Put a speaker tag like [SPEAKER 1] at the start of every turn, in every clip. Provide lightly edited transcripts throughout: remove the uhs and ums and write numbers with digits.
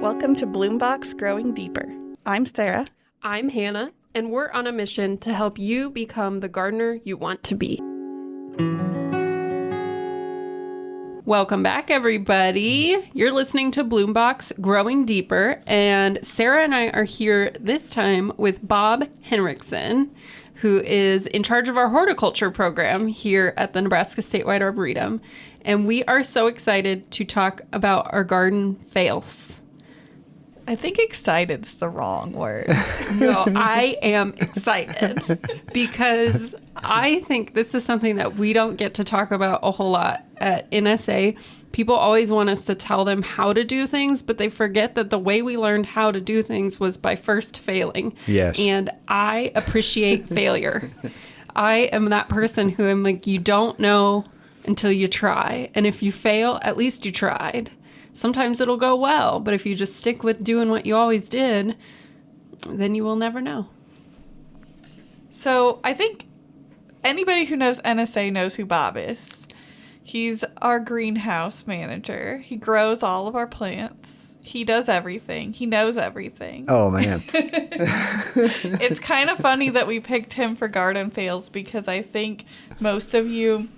[SPEAKER 1] Welcome to Bloombox Growing Deeper. I'm Sarah.
[SPEAKER 2] I'm Hannah, and we're on a mission to help you become the gardener you want to be. Welcome back, everybody. You're listening to Bloombox Growing Deeper, and Sarah and I are here this time with Bob Henrickson, who is in charge of our horticulture program here at the Nebraska Statewide Arboretum. And we are so excited to talk about our garden fails.
[SPEAKER 1] I think excited's the wrong word.
[SPEAKER 2] No, I am excited because I think this is something that we don't get to talk about a whole lot at NSA. People always want us to tell them how to do things, but they forget that the way we learned how to do things was by first failing.
[SPEAKER 3] Yes.
[SPEAKER 2] And I appreciate failure. I am that person who am like, you don't know until you try. And if you fail, at least you tried. Sometimes it'll go well, but if you just stick with doing what you always did, then you will never know.
[SPEAKER 1] So I think anybody who knows NSA knows who Bob is. He's our greenhouse manager. He grows all of our plants. He does everything. He knows everything.
[SPEAKER 3] Oh, man.
[SPEAKER 1] It's kind of funny that we picked him for garden fails because I think most of you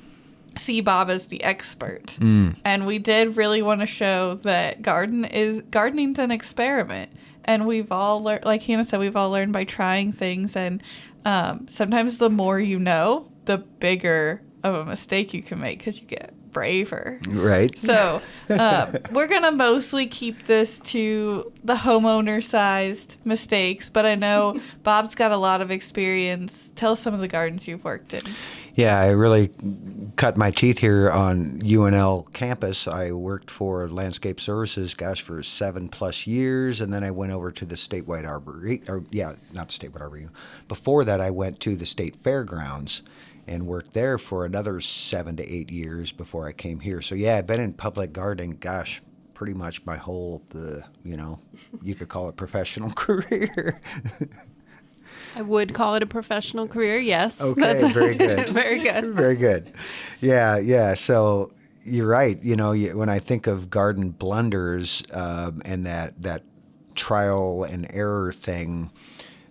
[SPEAKER 1] see Bob as the expert. And we did really want to show that gardening's an experiment. And we've all learned, like Hannah said, we've all learned by trying things. And sometimes the more you know, the bigger of a mistake you can make because you get braver.
[SPEAKER 3] Right.
[SPEAKER 1] So we're going to mostly keep this to the homeowner-sized mistakes. But I know Bob's got a lot of experience. Tell us some of the gardens you've worked in.
[SPEAKER 3] Yeah, I really cut my teeth here on UNL campus. I worked for Landscape Services, for 7+ years, and then I went over to the Statewide Arboretum. Not the Statewide Arboretum. Before that, I went to the State Fairgrounds and worked there for another 7 to 8 years before I came here. So yeah, I've been in public gardening, pretty much my whole, you could call it professional career.
[SPEAKER 2] I would call it a professional career, yes.
[SPEAKER 3] Okay, very good.
[SPEAKER 2] Very good.
[SPEAKER 3] Very good. Yeah. So you're right. When I think of garden blunders and that trial and error thing,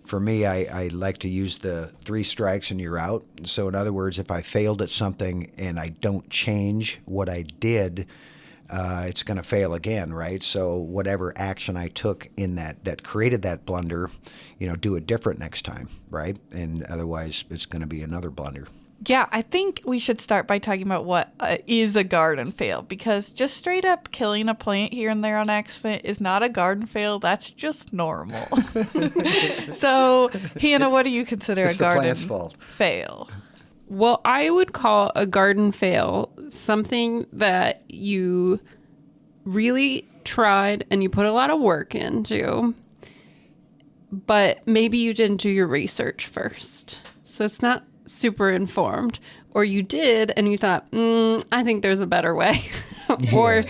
[SPEAKER 3] for me, I like to use the 3 strikes and you're out. So in other words, if I failed at something and I don't change what I did, it's going to fail again, right? So whatever action I took in that created that blunder, do it different next time, right? And otherwise, it's going to be another blunder.
[SPEAKER 1] Yeah, I think we should start by talking about what is a garden fail, because just straight up killing a plant here and there on accident is not a garden fail. That's just normal. So, Hannah, what do you consider a garden fail?
[SPEAKER 2] Well, I would call a garden fail something that you really tried and you put a lot of work into, but maybe you didn't do your research first. So it's not super informed. Or you did and you thought, I think there's a better way. Or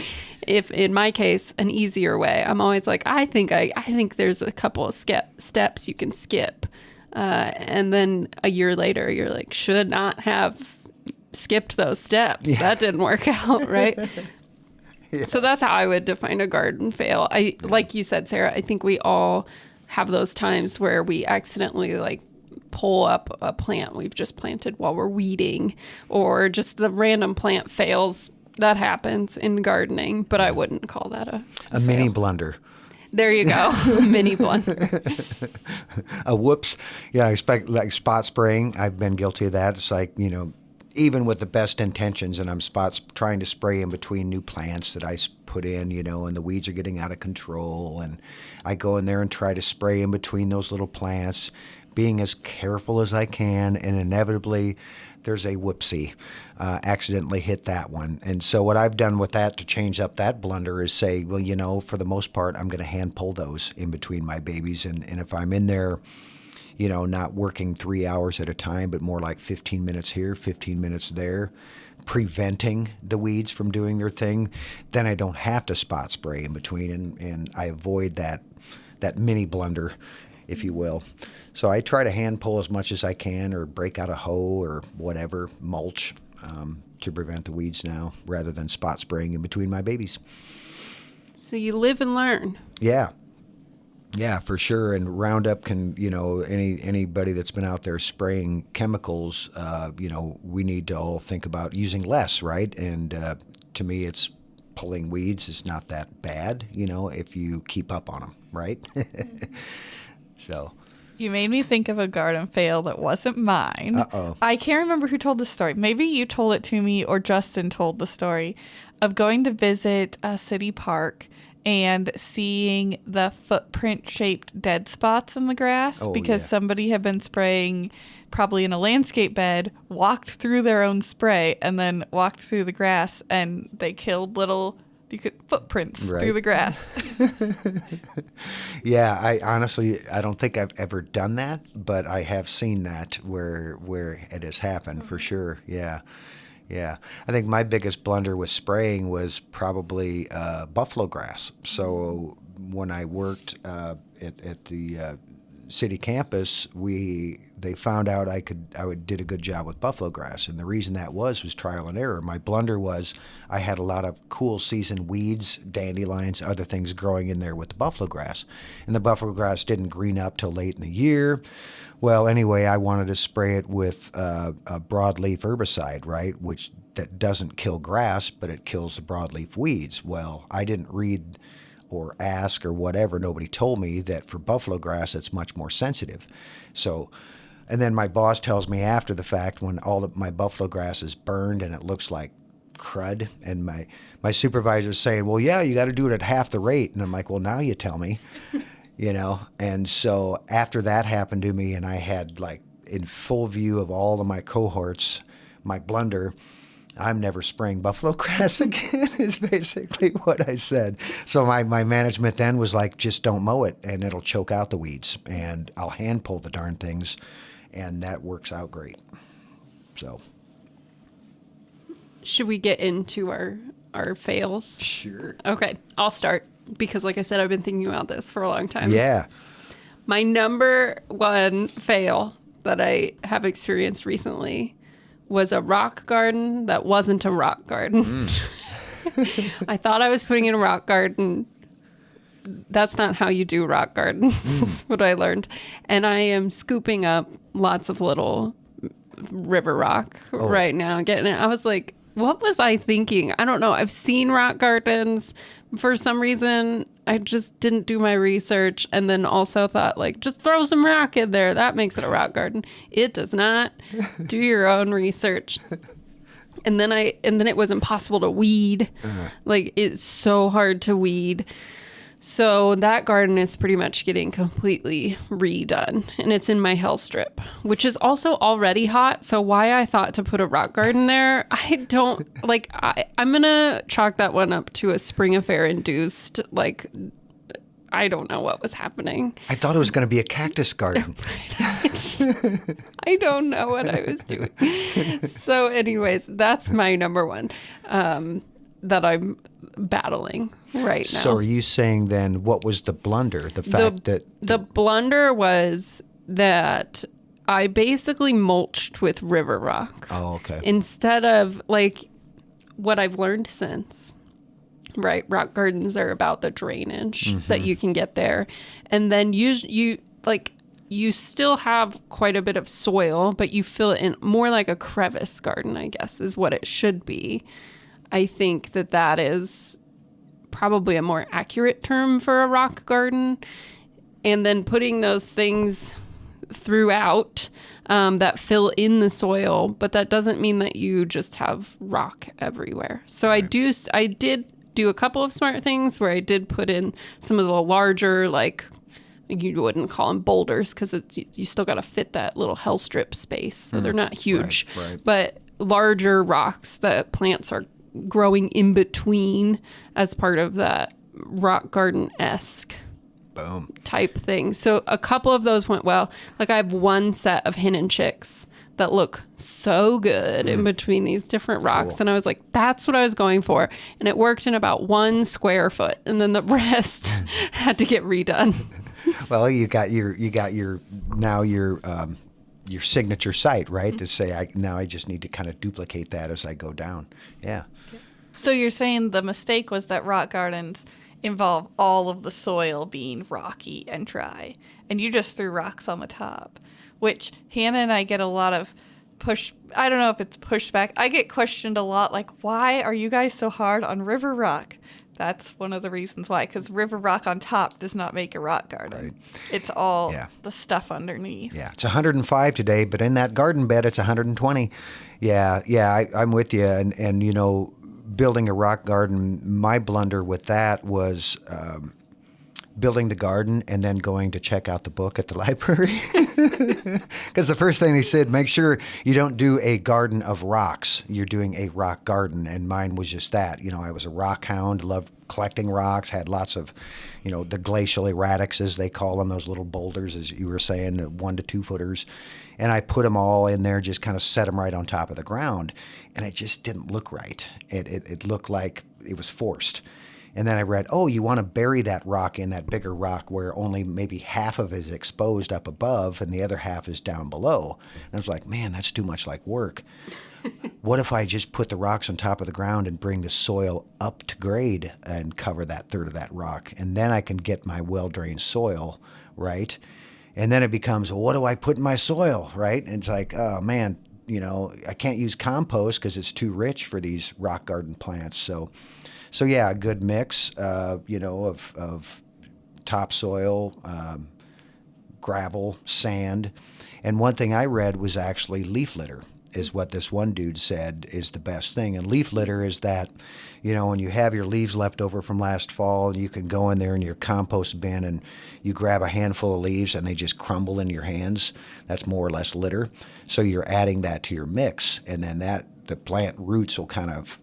[SPEAKER 2] if in my case, an easier way. I'm always like, I think there's a couple of steps you can skip. And then a year later, you're like, should not have skipped those steps. Yeah. That didn't work out, right? Yes. So that's how I would define a garden fail. Like you said, Sarah, I think we all have those times where we accidentally pull up a plant we've just planted while we're weeding, or just the random plant fails. That happens in gardening, but I wouldn't call that a
[SPEAKER 3] mini blunder.
[SPEAKER 2] There you go. Mini blunder.
[SPEAKER 3] A whoops. Yeah, I expect spot spraying. I've been guilty of that. It's even with the best intentions, and I'm trying to spray in between new plants that I put in, and the weeds are getting out of control. And I go in there and try to spray in between those little plants, being as careful as I can, and inevitably there's a whoopsie. Accidentally hit that one. And so what I've done with that to change up that blunder is say, well, for the most part, I'm going to hand pull those in between my babies. And if I'm in there, not working 3 hours at a time, but more like 15 minutes here, 15 minutes there, preventing the weeds from doing their thing, then I don't have to spot spray in between, and I avoid that mini blunder, if you will. So I try to hand pull as much as I can, or break out a hoe or whatever, mulch, to prevent the weeds now, rather than spot spraying in between my babies.
[SPEAKER 2] So you live and learn.
[SPEAKER 3] Yeah. Yeah, for sure. And Roundup can, anybody that's been out there spraying chemicals, we need to all think about using less, right? And to me, it's pulling weeds is not that bad, if you keep up on them, right? So.
[SPEAKER 1] You made me think of a garden fail that wasn't mine.
[SPEAKER 3] Uh-oh.
[SPEAKER 1] I can't remember who told the story. Maybe you told it to me or Justin told the story of going to visit a city park and seeing the footprint-shaped dead spots in the grass because somebody had been spraying probably in a landscape bed, walked through their own spray, and then walked through the grass, and they killed little footprints through the grass.
[SPEAKER 3] Yeah, I don't think I've ever done that, but I have seen that where it has happened for sure. Yeah. Yeah, I think my biggest blunder with spraying was probably buffalo grass. So when I worked at the city campus, they found out I did a good job with buffalo grass, and the reason that was trial and error. My blunder was I had a lot of cool season weeds, dandelions, other things growing in there with the buffalo grass, and the buffalo grass didn't green up till late in the year. Well, anyway, I wanted to spray it with a broadleaf herbicide, right, that doesn't kill grass, but it kills the broadleaf weeds. Well, I didn't read or ask or whatever. Nobody told me that for buffalo grass, it's much more sensitive. So, and then my boss tells me after the fact when all of my buffalo grass is burned and it looks like crud, and my supervisor's saying, well, yeah, you got to do it at half the rate. And I'm like, well, now you tell me. And so after that happened to me and I had in full view of all of my cohorts, my blunder, I'm never spraying buffalo grass again is basically what I said. So my management then was like, just don't mow it and it'll choke out the weeds and I'll hand pull the darn things and that works out great. So.
[SPEAKER 2] Should we get into our fails?
[SPEAKER 3] Sure.
[SPEAKER 2] Okay, I'll start. Because like I said, I've been thinking about this for a long time.
[SPEAKER 3] Yeah.
[SPEAKER 2] My number one fail that I have experienced recently was a rock garden that wasn't a rock garden. I thought I was putting in a rock garden. That's not how you do rock gardens, is what I learned. And I am scooping up lots of little river rock right now. I was like, what was I thinking? I don't know. I've seen rock gardens. For some reason, I just didn't do my research and then also thought, just throw some rock in there. That makes it a rock garden. It does not. Do your own research. And then it was impossible to weed. It's so hard to weed. So that garden is pretty much getting completely redone, and it's in my hell strip, which is also already hot. So why I thought to put a rock garden there, I don't I'm going to chalk that one up to a spring affair induced, I don't know what was happening.
[SPEAKER 3] I thought it was going to be a cactus garden.
[SPEAKER 2] I don't know what I was doing. So anyways, that's my number one that I'm battling right now.
[SPEAKER 3] So are you saying then what was the blunder? The
[SPEAKER 2] blunder was that I basically mulched with river rock.
[SPEAKER 3] Oh, okay.
[SPEAKER 2] Instead of what I've learned since. Right, rock gardens are about the drainage that you can get there. And then you still have quite a bit of soil, but you fill it in more like a crevice garden, I guess, is what it should be. I think that is probably a more accurate term for a rock garden. And then putting those things throughout that fill in the soil, but that doesn't mean that you just have rock everywhere. So right. I did do a couple of smart things where I did put in some of the larger, you wouldn't call them boulders because you still got to fit that little hell strip space. So they're not huge,
[SPEAKER 3] right.
[SPEAKER 2] But larger rocks that plants are growing in between as part of that rock garden-esque
[SPEAKER 3] boom
[SPEAKER 2] type thing. So a couple of those went well. I have one set of hen and chicks that look so good in between these different rocks. Cool. And I was like, that's what I was going for. And it worked in about 1 square foot. And then the rest had to get redone.
[SPEAKER 3] Well, you got your signature site, right? To say, I just need to kind of duplicate that as I go down. Yeah.
[SPEAKER 1] So you're saying the mistake was that rock gardens, involve all of the soil being rocky and dry. And you just threw rocks on the top, which Hannah and I get a lot of I don't know if it's pushback. I get questioned a lot, like, why are you guys so hard on river rock? That's one of the reasons why, because river rock on top does not make a rock garden.
[SPEAKER 3] Right.
[SPEAKER 1] It's all the stuff underneath.
[SPEAKER 3] Yeah, it's 105 today, but in that garden bed, it's 120. Yeah, I'm with you. And you know, building a rock garden, my blunder with that was building the garden and then going to check out the book at the library. Because the first thing they said, make sure you don't do a garden of rocks. You're doing a rock garden. And mine was just that. You know, I was a rock hound, loved collecting rocks, had lots of, you know, the glacial erratics, as they call them, those little boulders, as you were saying, the 1 to 2 footers. And I put them all in there, just kind of set them right on top of the ground. And it just didn't look right. It looked like it was forced. And then I read, oh, you want to bury that rock in that bigger rock where only maybe half of it is exposed up above and the other half is down below. And I was like, man, that's too much like work. What if I just put the rocks on top of the ground and bring the soil up to grade and cover that third of that rock? And then I can get my well-drained soil, right? And then it becomes, well, what do I put in my soil, right? And it's like, oh, man, you know, I can't use compost because it's too rich for these rock garden plants. So yeah, a good mix, you know, of topsoil, gravel, sand. And one thing I read was actually leaf litter is what this one dude said is the best thing. And leaf litter is that, you know, when you have your leaves left over from last fall, you can go in there in your compost bin and you grab a handful of leaves and they just crumble in your hands. That's more or less litter. So you're adding that to your mix, and then the plant roots will kind of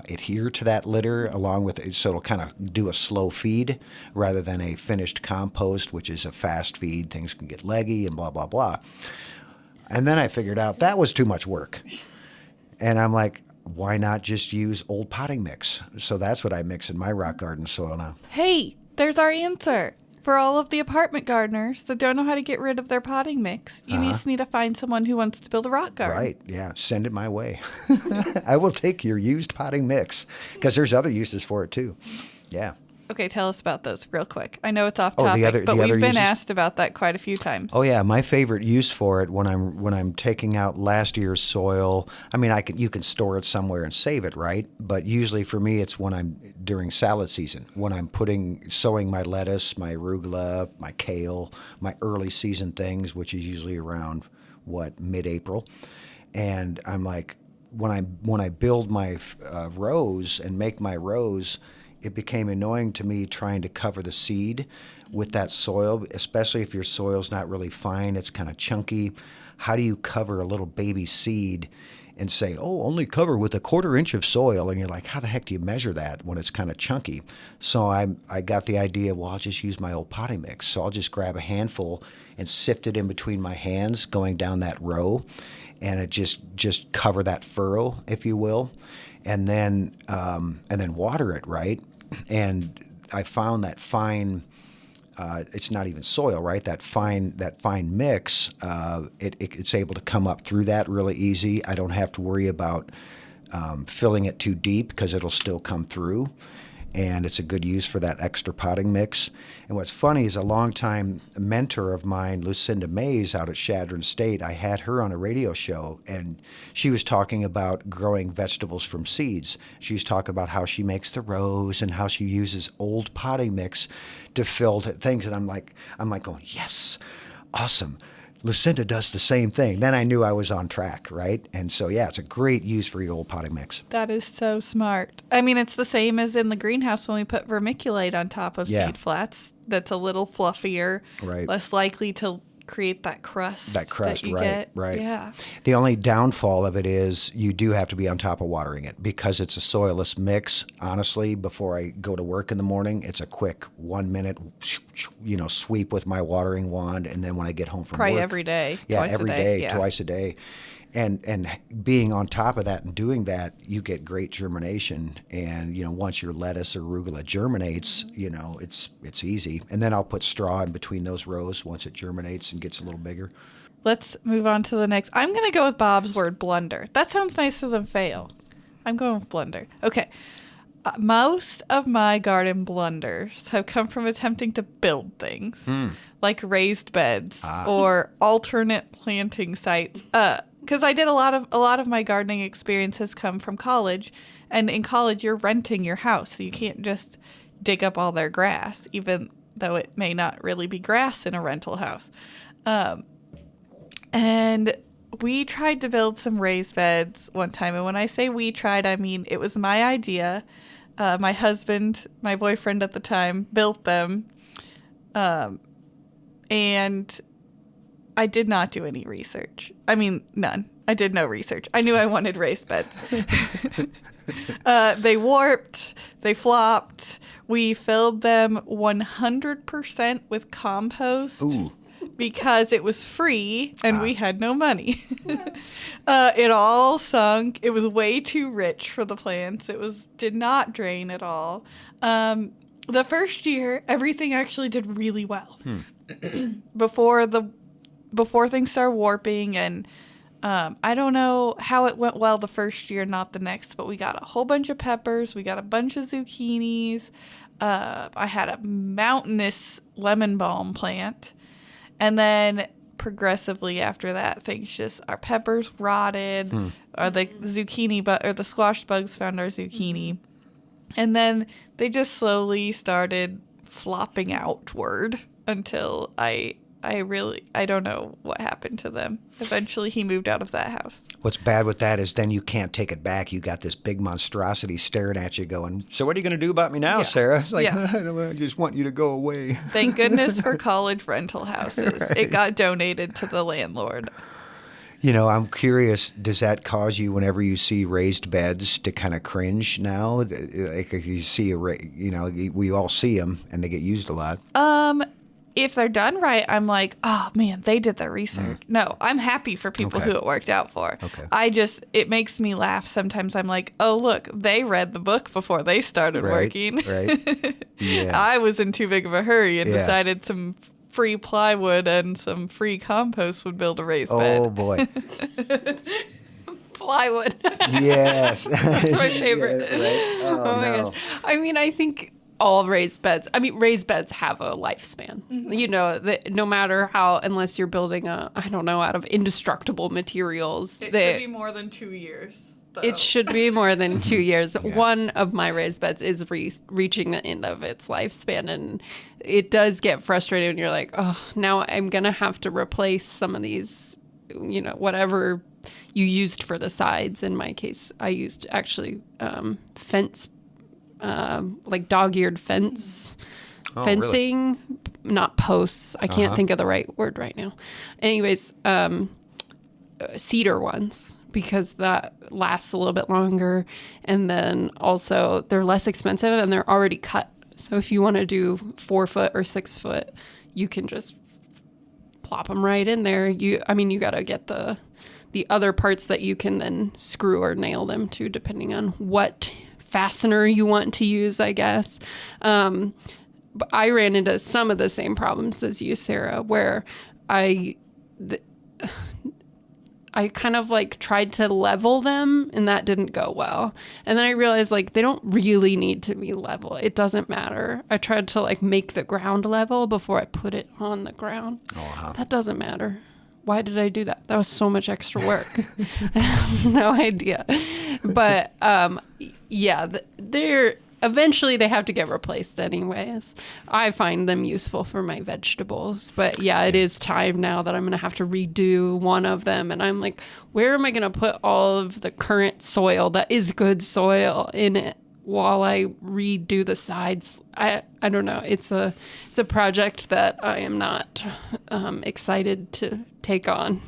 [SPEAKER 3] adhere to that litter along with it, so it'll kind of do a slow feed rather than a finished compost, which is a fast feed. Things can get leggy and blah, blah, blah. And then I figured out that was too much work. And I'm like, why not just use old potting mix? So that's what I mix in my rock garden soil now.
[SPEAKER 1] Hey, there's our answer. For all of the apartment gardeners that don't know how to get rid of their potting mix, you just need to find someone who wants to build a rock garden.
[SPEAKER 3] Right, yeah. Send it my way. I will take your used potting mix because there's other uses for it too. Yeah.
[SPEAKER 1] Okay, tell us about those real quick. I know it's off topic, but we've been asked about that quite a few times.
[SPEAKER 3] Oh yeah, my favorite use for it when I'm taking out last year's soil. I mean, you can store it somewhere and save it, right? But usually for me, it's when I'm during salad season, when I'm sowing my lettuce, my arugula, my kale, my early season things, which is usually around mid-April, and I'm like, when I build my rows and make my rows, it became annoying to me trying to cover the seed with that soil, especially if your soil's not really fine, it's kind of chunky. How do you cover a little baby seed and say, oh, only cover with 1/4 inch of soil? And you're like, how the heck do you measure that when it's kind of chunky? So I got the idea, well, I'll just use my old potting mix. So I'll just grab a handful and sift it in between my hands going down that row, and it just cover that furrow, if you will, and then water it, right? And I found that fine, it's not even soil, right? That fine mix, it's able to come up through that really easy. I don't have to worry about filling it too deep because it'll still come through. And it's a good use for that extra potting mix. And what's funny is a longtime mentor of mine, Lucinda Mays, out at Chadron State, I had her on a radio show, and she was talking about growing vegetables from seeds. She was talking about how she makes the rows and how she uses old potting mix to fill things. And I'm like going, yes, awesome. Lucinda does the same thing. Then I knew I was on track, right? And so, yeah, it's a great use for your old potting mix.
[SPEAKER 1] That is so smart. I mean, it's the same as in the greenhouse when we put vermiculite on top of seed flats. That's a little fluffier,
[SPEAKER 3] right,
[SPEAKER 1] less likely to create that crust that you
[SPEAKER 3] right,
[SPEAKER 1] get.
[SPEAKER 3] Right.
[SPEAKER 1] Yeah.
[SPEAKER 3] The only downfall of it is you do have to be on top of watering it because it's a soilless mix. Honestly, before I go to work in the morning, it's a quick 1 minute, sweep with my watering wand, and then when I get home from
[SPEAKER 1] probably
[SPEAKER 3] work,
[SPEAKER 1] every day.
[SPEAKER 3] Yeah, every day, twice a day. And being on top of that and doing that, you get great germination. And, once your lettuce or arugula germinates, it's easy. And then I'll put straw in between those rows once it germinates and gets a little bigger.
[SPEAKER 1] Let's move on to the next. I'm going to go with Bob's word, blunder. That sounds nicer than fail. I'm going with blunder. Okay. Most of my garden blunders have come from attempting to build things, like raised beds or alternate planting sites. Because I did a lot of my gardening experience has come from college, and in college you're renting your house, so you can't just dig up all their grass, even though it may not really be grass in a rental house. And we tried to build some raised beds one time, and when I say we tried, I mean it was my idea. My husband, my boyfriend at the time, built them, and I did not do any research. I mean, none. I did no research. I knew I wanted raised beds. They warped. They flopped. We filled them 100% with compost.
[SPEAKER 3] Ooh.
[SPEAKER 1] Because it was free and we had no money. It all sunk. It was way too rich for the plants. Did not drain at all. The first year, everything actually did really well. Before things started warping, and I don't know how it went well the first year, not the next, but we got a whole bunch of peppers. We got a bunch of zucchinis. I had a mountainous lemon balm plant. And then progressively after that, our peppers rotted, or the the squash bugs found our zucchini. And then they just slowly started flopping outward until I don't know what happened to them. Eventually he moved out of that house.
[SPEAKER 3] What's bad with that is then you can't take it back. You got this big monstrosity staring at you going, so what are you going to do about me now, Sarah? It's like, I just want you to go away.
[SPEAKER 1] Thank goodness for college rental houses.
[SPEAKER 3] Right.
[SPEAKER 1] It got donated to the landlord.
[SPEAKER 3] You know, I'm curious, does that cause you whenever you see raised beds to kind of cringe now? Like if you see we all see them and they get used a lot.
[SPEAKER 1] If they're done right, I'm like, oh man, they did their research. No, I'm happy for people who it worked out for.
[SPEAKER 3] Okay.
[SPEAKER 1] It makes me laugh. Sometimes I'm like, oh look, they read the book before they started working.
[SPEAKER 3] Right. Yeah.
[SPEAKER 1] I was in too big of a hurry and decided some free plywood and some free compost would build a raised bed.
[SPEAKER 3] Oh boy.
[SPEAKER 2] Plywood.
[SPEAKER 3] Yes.
[SPEAKER 2] That's my favorite.
[SPEAKER 3] Yeah, right? Oh
[SPEAKER 2] my
[SPEAKER 3] no.
[SPEAKER 2] gosh. I mean, I think all raised beds have a lifespan.
[SPEAKER 1] Mm-hmm.
[SPEAKER 2] You know, no matter how, unless you're building out of indestructible materials.
[SPEAKER 1] It should be more than 2 years. Though.
[SPEAKER 2] It should be more than 2 years. Yeah. One of my raised beds is reaching the end of its lifespan, and it does get frustrating when you're like, oh, now I'm going to have to replace some of these, whatever you used for the sides. In my case, I used actually fence, like dog-eared fencing,
[SPEAKER 3] really?
[SPEAKER 2] Not posts. I can't think of the right word right now. Anyways, cedar ones, because that lasts a little bit longer, and then also they're less expensive and they're already cut. So if you want to do 4 foot or 6 foot, you can just plop them right in there. You got to get the other parts that you can then screw or nail them to, depending on what fastener you want to use, I guess. But I ran into some of the same problems as you, Sarah, where I kind of like tried to level them, and that didn't go well. And then I realized like they don't really need to be level. It doesn't matter. I tried to like make the ground level before I put it on the ground. That doesn't matter. Why did I do that? That was so much extra work. I have no idea. But eventually they have to get replaced anyways. I find them useful for my vegetables. But yeah, it is time now that I'm going to have to redo one of them. And I'm like, where am I going to put all of the current soil that is good soil in it while I redo the sides? I don't know. It's a project that I am not excited to take on.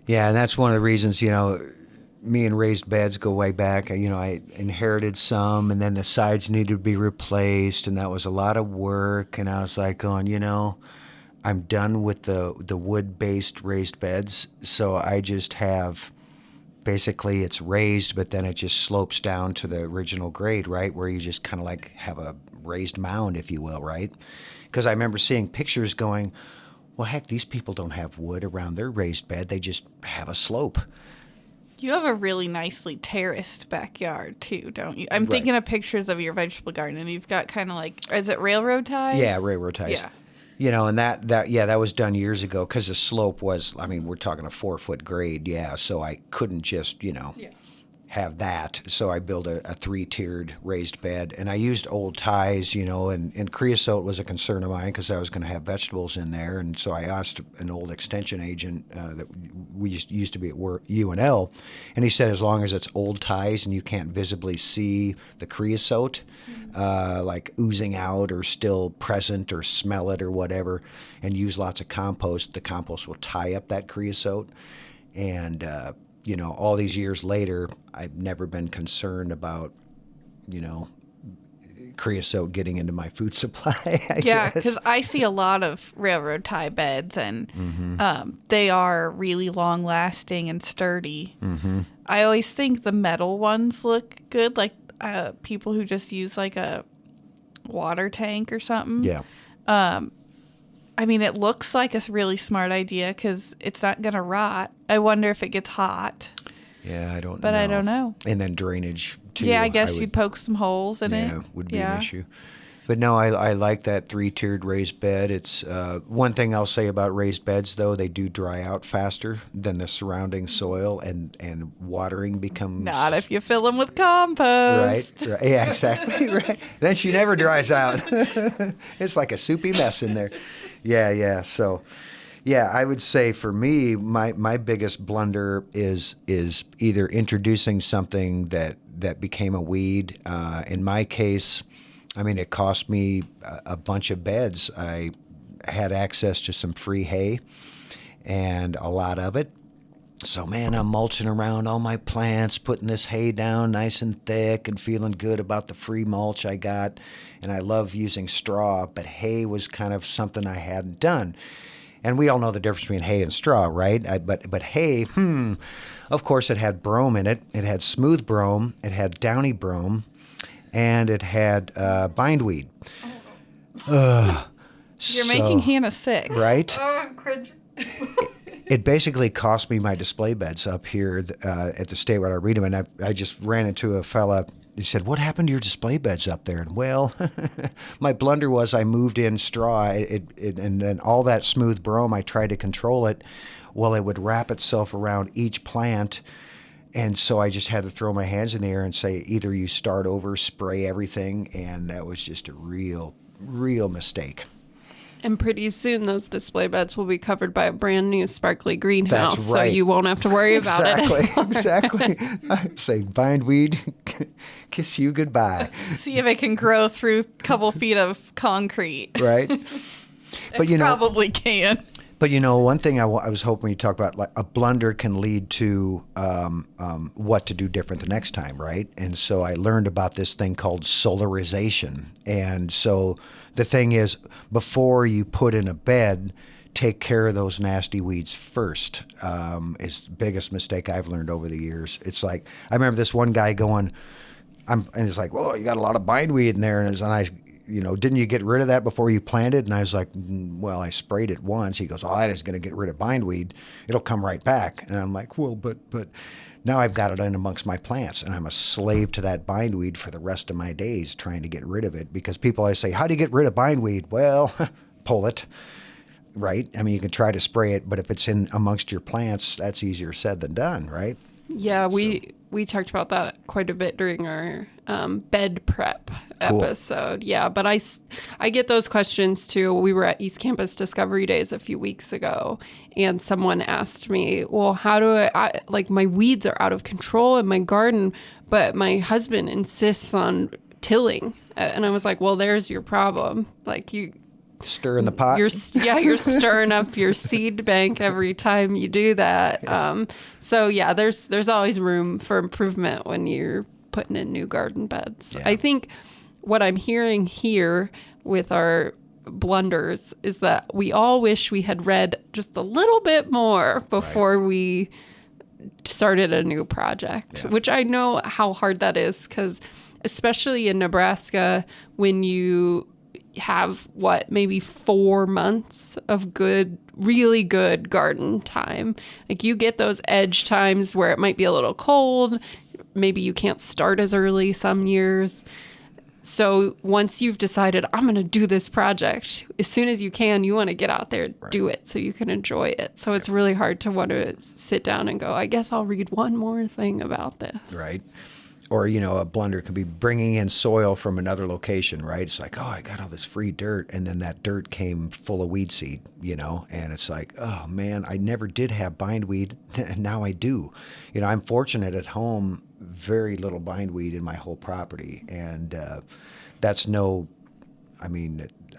[SPEAKER 3] Yeah, and that's one of the reasons, me and raised beds go way back. I inherited some, and then the sides needed to be replaced, and that was a lot of work. And I was like going, I'm done with the wood-based raised beds, so I just have, basically it's raised, but then it just slopes down to the original grade, right, where you just kind of like have a raised mound, if you will, right? Because I remember seeing pictures going, well, heck, these people don't have wood around their raised bed. They just have a slope.
[SPEAKER 1] You have a really nicely terraced backyard too, don't you? I'm thinking of pictures of your vegetable garden, and you've got kind of like, is it railroad ties?
[SPEAKER 3] Yeah, railroad ties.
[SPEAKER 1] Yeah.
[SPEAKER 3] You know, and that was done years ago because the slope was, I mean, we're talking a 4-foot grade, so I couldn't just, have that. So I built a 3-tiered raised bed, and I used old ties, and creosote was a concern of mine because I was going to have vegetables in there. And so I asked an old extension agent that we used to be at UNL, and he said as long as it's old ties and you can't visibly see the creosote, like oozing out or still present or smell it or whatever, and use lots of compost, the compost will tie up that creosote. And all these years later, I've never been concerned about, creosote getting into my food supply.
[SPEAKER 1] Yeah, because I see a lot of railroad tie beds, and they are really long lasting and sturdy. Mm-hmm. I always think the metal ones look good, like people who just use like a water tank or something.
[SPEAKER 3] Yeah.
[SPEAKER 1] I mean, it looks like a really smart idea because it's not going to rot. I wonder if it gets hot.
[SPEAKER 3] Yeah, I don't know.
[SPEAKER 1] But I don't know.
[SPEAKER 3] And then drainage, too.
[SPEAKER 1] Yeah, I guess you'd poke some holes in it.
[SPEAKER 3] Yeah, would be an issue. But no, I like that 3-tiered raised bed. It's one thing I'll say about raised beds, though, they do dry out faster than the surrounding soil, and watering becomes...
[SPEAKER 1] Not if you fill them with compost.
[SPEAKER 3] Right. Yeah, exactly. Right. Then she never dries out. It's like a soupy mess in there. Yeah. So, yeah, I would say for me, my biggest blunder is either introducing something that became a weed. In my case, I mean, it cost me a bunch of beds. I had access to some free hay and a lot of it. So, man, I'm mulching around all my plants, putting this hay down nice and thick and feeling good about the free mulch I got. And I love using straw, but hay was kind of something I hadn't done. And we all know the difference between hay and straw, right? But hay, of course, it had brome in it. It had smooth brome. It had downy brome. And it had bindweed.
[SPEAKER 1] You're making Hannah sick.
[SPEAKER 3] Right?
[SPEAKER 2] Oh, I'm cringing.
[SPEAKER 3] It basically cost me my display beds up here at the State where I read them. And I just ran into a fella. He said, "What happened to your display beds up there?" And well, my blunder was I moved in straw. And then all that smooth brome, I tried to control it. Well, it would wrap itself around each plant. And so I just had to throw my hands in the air and say, either you start over, spray everything. And that was just a real mistake.
[SPEAKER 2] And pretty soon those display beds will be covered by a brand new sparkly greenhouse.
[SPEAKER 3] That's right.
[SPEAKER 2] So you won't have to worry about it.
[SPEAKER 3] Exactly. I say bindweed, kiss you goodbye.
[SPEAKER 1] See if it can grow through a couple feet of concrete.
[SPEAKER 3] Right. But
[SPEAKER 1] it probably can.
[SPEAKER 3] But one thing I was hoping you talk about, like a blunder can lead to what to do different the next time, right? And so I learned about this thing called solarization. And so the thing is, before you put in a bed, take care of those nasty weeds first. It's the biggest mistake I've learned over the years. It's like, I remember this one guy going, and it's like, "Well, you got a lot of bindweed in there," and I. Didn't you get rid of that before you planted? And I was like, well, I sprayed it once. He goes, that is going to get rid of bindweed. It'll come right back. And I'm like, well, but now I've got it in amongst my plants, and I'm a slave to that bindweed for the rest of my days trying to get rid of it. Because people always say, how do you get rid of bindweed? Well, pull it, right? I mean, you can try to spray it, but if it's in amongst your plants, that's easier said than done, right?
[SPEAKER 2] Yeah, we talked about that quite a bit during our bed prep episode. Yeah, but I get those questions too. We were at East Campus Discovery Days a few weeks ago, and someone asked me, well, how do I like, my weeds are out of control in my garden, but my husband insists on tilling. And I was like, well, there's your problem. Like, you...
[SPEAKER 3] Stir in the pot.
[SPEAKER 2] You're stirring up your seed bank every time you do that. So yeah, there's always room for improvement when you're putting in new garden beds. Yeah. I think what I'm hearing here with our blunders is that we all wish we had read just a little bit more before we started a new project, which I know how hard that is, because especially in Nebraska, when you have maybe 4 months of really good garden time. Like you get those edge times where it might be a little cold. Maybe you can't start as early some years. So once you've decided, I'm going to do this project, as soon as you can, you want to get out there and do it so you can enjoy it. So it's really hard to want to sit down and go, I guess I'll read one more thing about this.
[SPEAKER 3] Right. Or, a blender could be bringing in soil from another location, right? It's like, oh, I got all this free dirt. And then that dirt came full of weed seed, and it's like, oh, man, I never did have bindweed, and now I do. I'm fortunate at home, very little bindweed in my whole property. And that's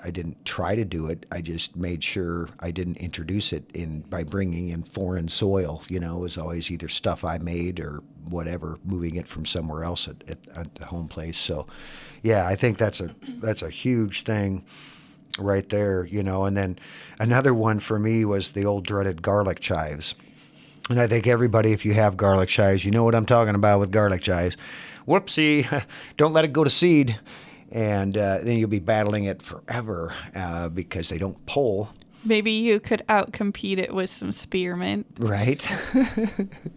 [SPEAKER 3] I didn't try to do it. I just made sure I didn't introduce it by bringing in foreign soil. It was always either stuff I made or whatever, moving it from somewhere else at the home place. So, yeah, I think that's a huge thing right there. And then another one for me was the old dreaded garlic chives. And I think everybody, if you have garlic chives, you know what I'm talking about with garlic chives. Whoopsie, don't let it go to seed. And then you'll be battling it forever because they don't pull.
[SPEAKER 1] Maybe you could outcompete it with some spearmint.
[SPEAKER 3] Right.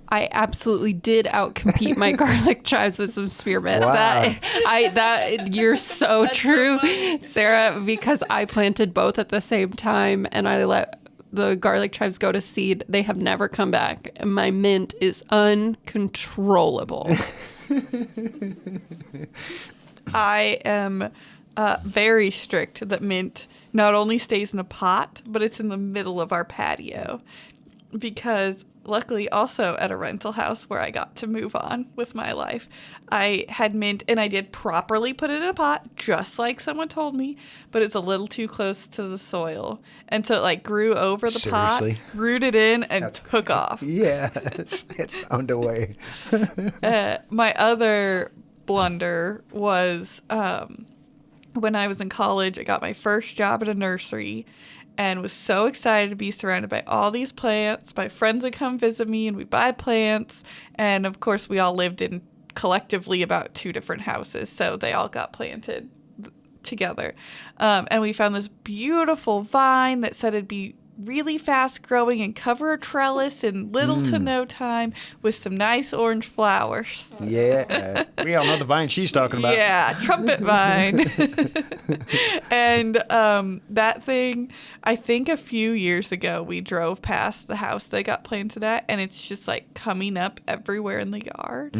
[SPEAKER 2] I absolutely did outcompete my garlic chives with some spearmint.
[SPEAKER 3] Wow.
[SPEAKER 2] You're so true, Sarah, because I planted both at the same time and I let the garlic chives go to seed. They have never come back. And my mint is uncontrollable.
[SPEAKER 1] I am very strict that mint not only stays in a pot, but it's in the middle of our patio. Because luckily also at a rental house where I got to move on with my life, I had mint and I did properly put it in a pot, just like someone told me, but it's a little too close to the soil. And so it grew over the
[SPEAKER 3] Seriously?
[SPEAKER 1] pot, rooted in, and took off.
[SPEAKER 3] Yes, it found a way.
[SPEAKER 1] My other blunder was when I was in college. I got my first job at a nursery and was so excited to be surrounded by all these plants. My friends would come visit me and we'd buy plants. And of course, we all lived in collectively about 2 different houses, so they all got planted together. And we found this beautiful vine that said it'd be really fast growing and cover a trellis in little to no time with some nice orange flowers.
[SPEAKER 3] Yeah. We all know the vine she's talking about.
[SPEAKER 1] Yeah, trumpet vine. And that thing, I think a few years ago we drove past the house they got planted at, and it's just coming up everywhere in the yard.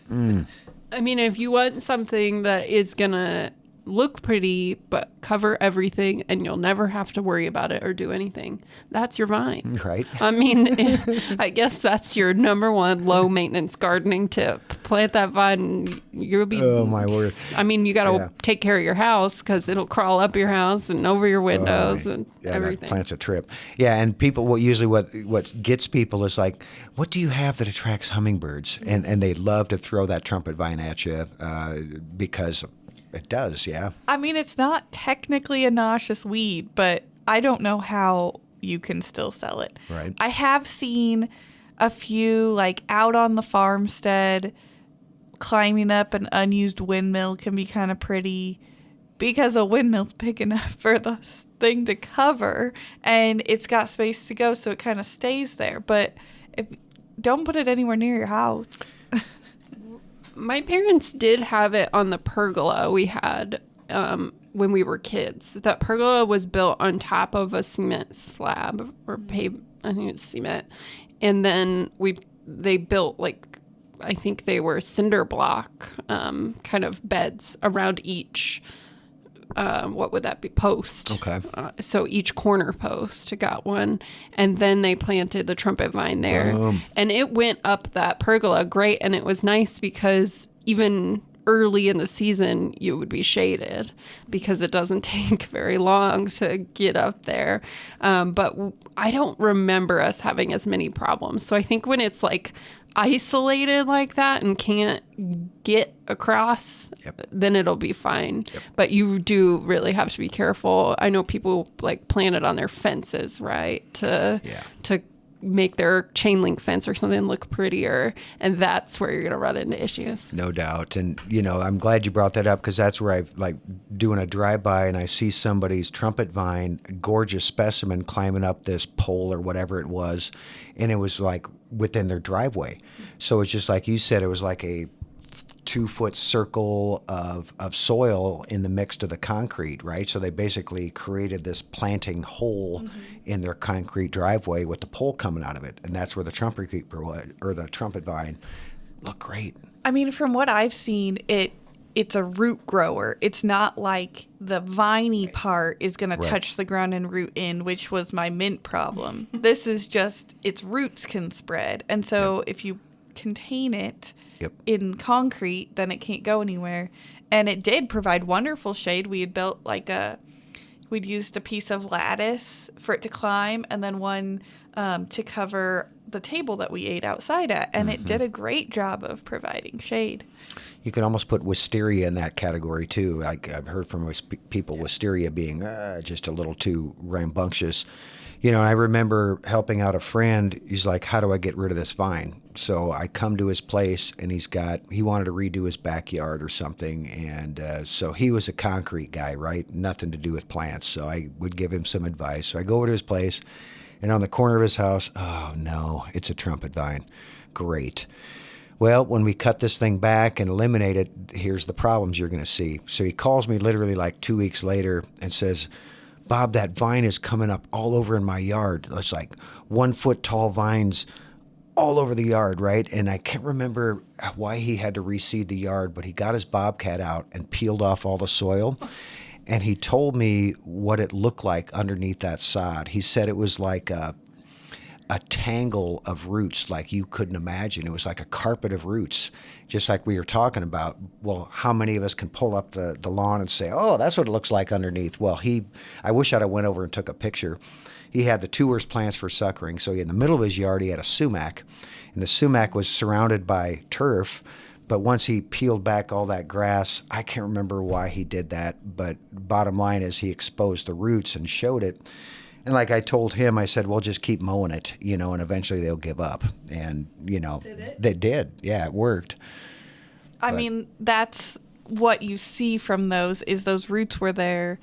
[SPEAKER 2] I mean, if you want something that is going to look pretty but cover everything and you'll never have to worry about it or do anything, that's your vine.
[SPEAKER 3] Right.
[SPEAKER 2] I mean, I guess that's your number one low maintenance gardening tip. Plant that vine and you'll be,
[SPEAKER 3] oh my word.
[SPEAKER 2] I mean, you got to take care of your house because it'll crawl up your house and over your windows and everything.
[SPEAKER 3] That plant's a trip. Yeah, and people, what gets people is what do you have that attracts hummingbirds? And they love to throw that trumpet vine at you because it does, yeah. I
[SPEAKER 1] mean, it's not technically a noxious weed, but I don't know how you can still sell it.
[SPEAKER 3] Right.
[SPEAKER 1] I have seen a few, out on the farmstead, climbing up an unused windmill can be kind of pretty because a windmill's big enough for the thing to cover, and it's got space to go, so it kind of stays there. But don't put it anywhere near your house.
[SPEAKER 2] My parents did have it on the pergola we had when we were kids. That pergola was built on top of a cement slab or I think it's cement. And then they built I think they were cinder block kind of beds around each what would that be, post.
[SPEAKER 3] Okay.
[SPEAKER 2] So each corner post got one, and then they planted the trumpet vine there.
[SPEAKER 3] Boom.
[SPEAKER 2] And it went up that pergola great, and it was nice because even early in the season you would be shaded because it doesn't take very long to get up there. But I don't remember us having as many problems. So I think when it's isolated like that and can't get across, then it'll be fine. Yep. But you do really have to be careful. I know people plant it on their fences, right? To make their chain link fence or something look prettier. And that's where you're going to run into issues.
[SPEAKER 3] No doubt. And, I'm glad you brought that up because that's where I've doing a drive-by and I see somebody's trumpet vine, gorgeous specimen climbing up this pole or whatever it was. And it was like within their driveway. So it's just like you said, it was like a 2-foot circle of soil in the mix to the concrete, right? So they basically created this planting hole in their concrete driveway with the pole coming out of it. And that's where the trumpet creeper was, or the trumpet vine looked great.
[SPEAKER 1] I mean, from what I've seen, it's a root grower. It's not like the viney part is going to touch the ground and root in, which was my mint problem. This is just, its roots can spread. And so if you contain it in concrete, then it can't go anywhere. And it did provide wonderful shade. We had built we'd used a piece of lattice for it to climb and then one to cover the table that we ate outside at. And it did a great job of providing shade.
[SPEAKER 3] You could almost put wisteria in that category too. I've heard from people wisteria being just a little too rambunctious. I remember helping out a friend. He's like, how do I get rid of this vine? So I come to his place and he wanted to redo his backyard or something. And so he was a concrete guy, right? Nothing to do with plants. So I would give him some advice. So I go over to his place and on the corner of his house, oh no, it's a trumpet vine. Great. Well, when we cut this thing back and eliminate it, here's the problems you're going to see. So he calls me literally like 2 weeks later and says, Bob, that vine is coming up all over in my yard. It's like 1 foot tall vines all over the yard, right? And I can't remember why he had to reseed the yard, but he got his bobcat out and peeled off all the soil. And he told me what it looked like underneath that sod. He said it was like a tangle of roots like you couldn't imagine. It was like a carpet of roots, just like we were talking about. Well, how many of us can pull up the lawn and say, oh, that's what it looks like underneath? Well, I wish I'd have went over and took a picture. He had the 2 worst plants for suckering. So in the middle of his yard, he had a sumac, and the sumac was surrounded by turf. But once he peeled back all that grass, I can't remember why he did that. But bottom line is he exposed the roots and showed it. And like I told him, I said, well, just keep mowing it, and eventually they'll give up. And,
[SPEAKER 1] Did it?
[SPEAKER 3] They did. Yeah, it worked.
[SPEAKER 1] I mean, that's what you see from those is those roots where they're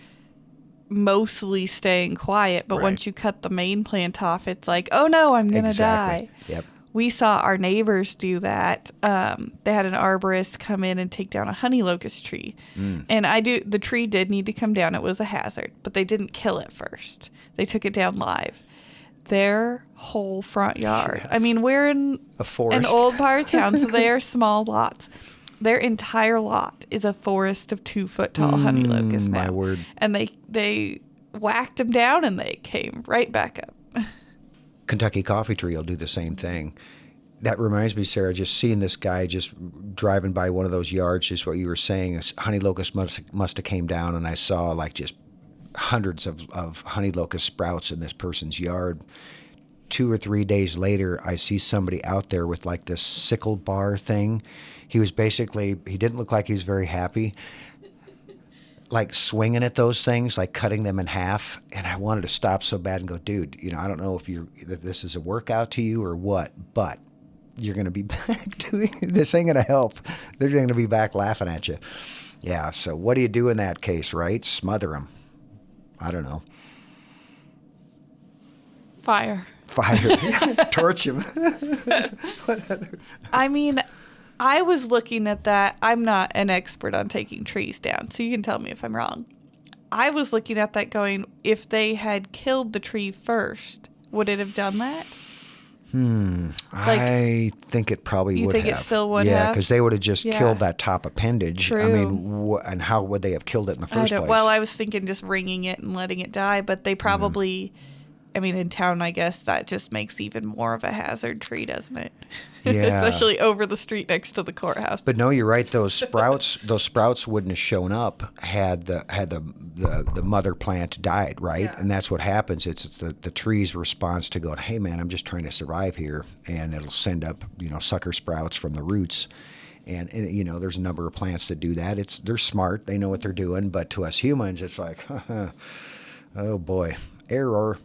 [SPEAKER 1] mostly staying quiet. But once you cut the main plant off, it's like, oh, no, I'm going to die.
[SPEAKER 3] Yep.
[SPEAKER 1] We saw our neighbors do that. They had an arborist come in and take down a honey locust tree. And the tree did need to come down. It was a hazard, but they didn't kill it first. They took it down live. Their whole front yard. Yes. I mean, we're in
[SPEAKER 3] a forest.
[SPEAKER 1] An old part of town, so they are small lots. Their entire lot is a forest of 2 foot tall honey locusts now.
[SPEAKER 3] My word.
[SPEAKER 1] And they whacked them down and they came right back up.
[SPEAKER 3] Kentucky Coffee Tree will do the same thing. That reminds me, Sarah, just seeing this guy just driving by one of those yards, just what you were saying, honey locust must have came down, and I saw like just hundreds of honey locust sprouts in this person's yard. 2 or 3 days later, I see somebody out there with like this sickle bar thing. He didn't look like he was very happy, like swinging at those things, like cutting them in half. And I wanted to stop so bad and go, dude, I don't know if this is a workout to you or what, but you're going to be back doing this ain't going to help. They're going to be back laughing at you. Yeah. So what do you do in that case, right? Smother them. I don't know.
[SPEAKER 2] Fire.
[SPEAKER 3] Torch him.
[SPEAKER 1] I mean, I was looking at that. I'm not an expert on taking trees down, so you can tell me if I'm wrong. I was looking at that going, if they had killed the tree first, would it have done that?
[SPEAKER 3] I think it probably would have.
[SPEAKER 1] You think it still would have?
[SPEAKER 3] Yeah, because they would have just killed that top appendage.
[SPEAKER 1] True.
[SPEAKER 3] I mean, and how would they have killed it in the first place?
[SPEAKER 1] Well, I was thinking just ringing it and letting it die, but they probably... I mean, in town, I guess that just makes even more of a hazard tree, doesn't it?
[SPEAKER 3] Yeah.
[SPEAKER 1] Especially over the street next to the courthouse.
[SPEAKER 3] But no, you're right. Those sprouts wouldn't have shown up had the mother plant died, right? Yeah. And that's what happens. It's the tree's response to going, hey man, I'm just trying to survive here, and it'll send up sucker sprouts from the roots. And there's a number of plants that do that. They're smart. They know what they're doing. But to us humans, it's like, oh boy. Error.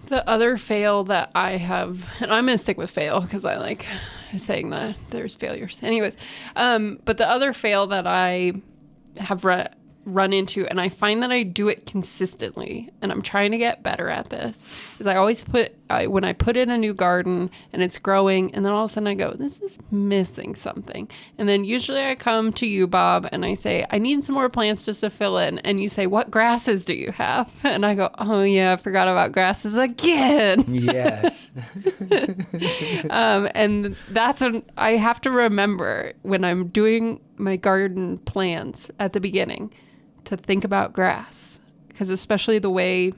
[SPEAKER 2] The other fail that I have, and I'm going to stick with fail because I like saying that there's failures. Anyways, but the other fail that I have run into, and I find that I do it consistently, and I'm trying to get better at this, is I always when I put in a new garden and it's growing, and then all of a sudden I go, this is missing something. And then usually I come to you, Bob, and I say, I need some more plants just to fill in. And you say, what grasses do you have? And I go, oh yeah, I forgot about grasses again.
[SPEAKER 3] Yes.
[SPEAKER 2] And that's when I have to remember when I'm doing my garden plans at the beginning to think about grass, because especially the way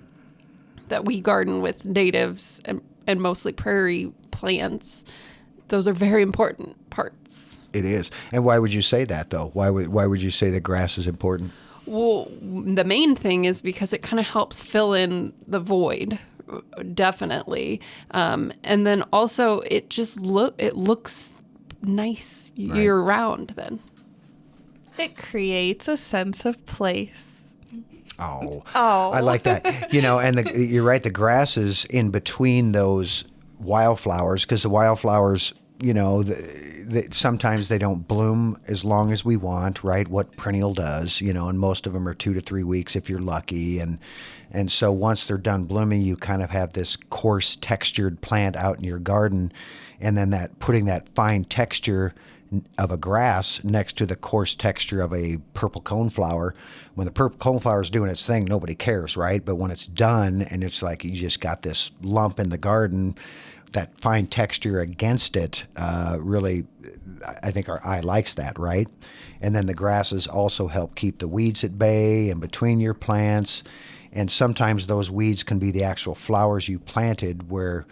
[SPEAKER 2] that we garden with natives and mostly prairie plants, those are very important parts.
[SPEAKER 3] It is. And why would you say that, though? Why would you say that grass is important?
[SPEAKER 2] Well, the main thing is because it kind of helps fill in the void, definitely. And then also it just looks nice year round then.
[SPEAKER 1] It creates a sense of place.
[SPEAKER 3] Oh, I like that. And you're right. The grasses in between those wildflowers, because the wildflowers, sometimes they don't bloom as long as we want, right? What perennial does, and most of them are 2 to 3 weeks if you're lucky. And so once they're done blooming, you kind of have this coarse textured plant out in your garden, and then putting that fine texture of a grass next to the coarse texture of a purple coneflower. When the purple coneflower is doing its thing, nobody cares, right? But when it's done and it's like you just got this lump in the garden, that fine texture against it, really, I think our eye likes that, right? And then the grasses also help keep the weeds at bay and between your plants. And sometimes those weeds can be the actual flowers you planted where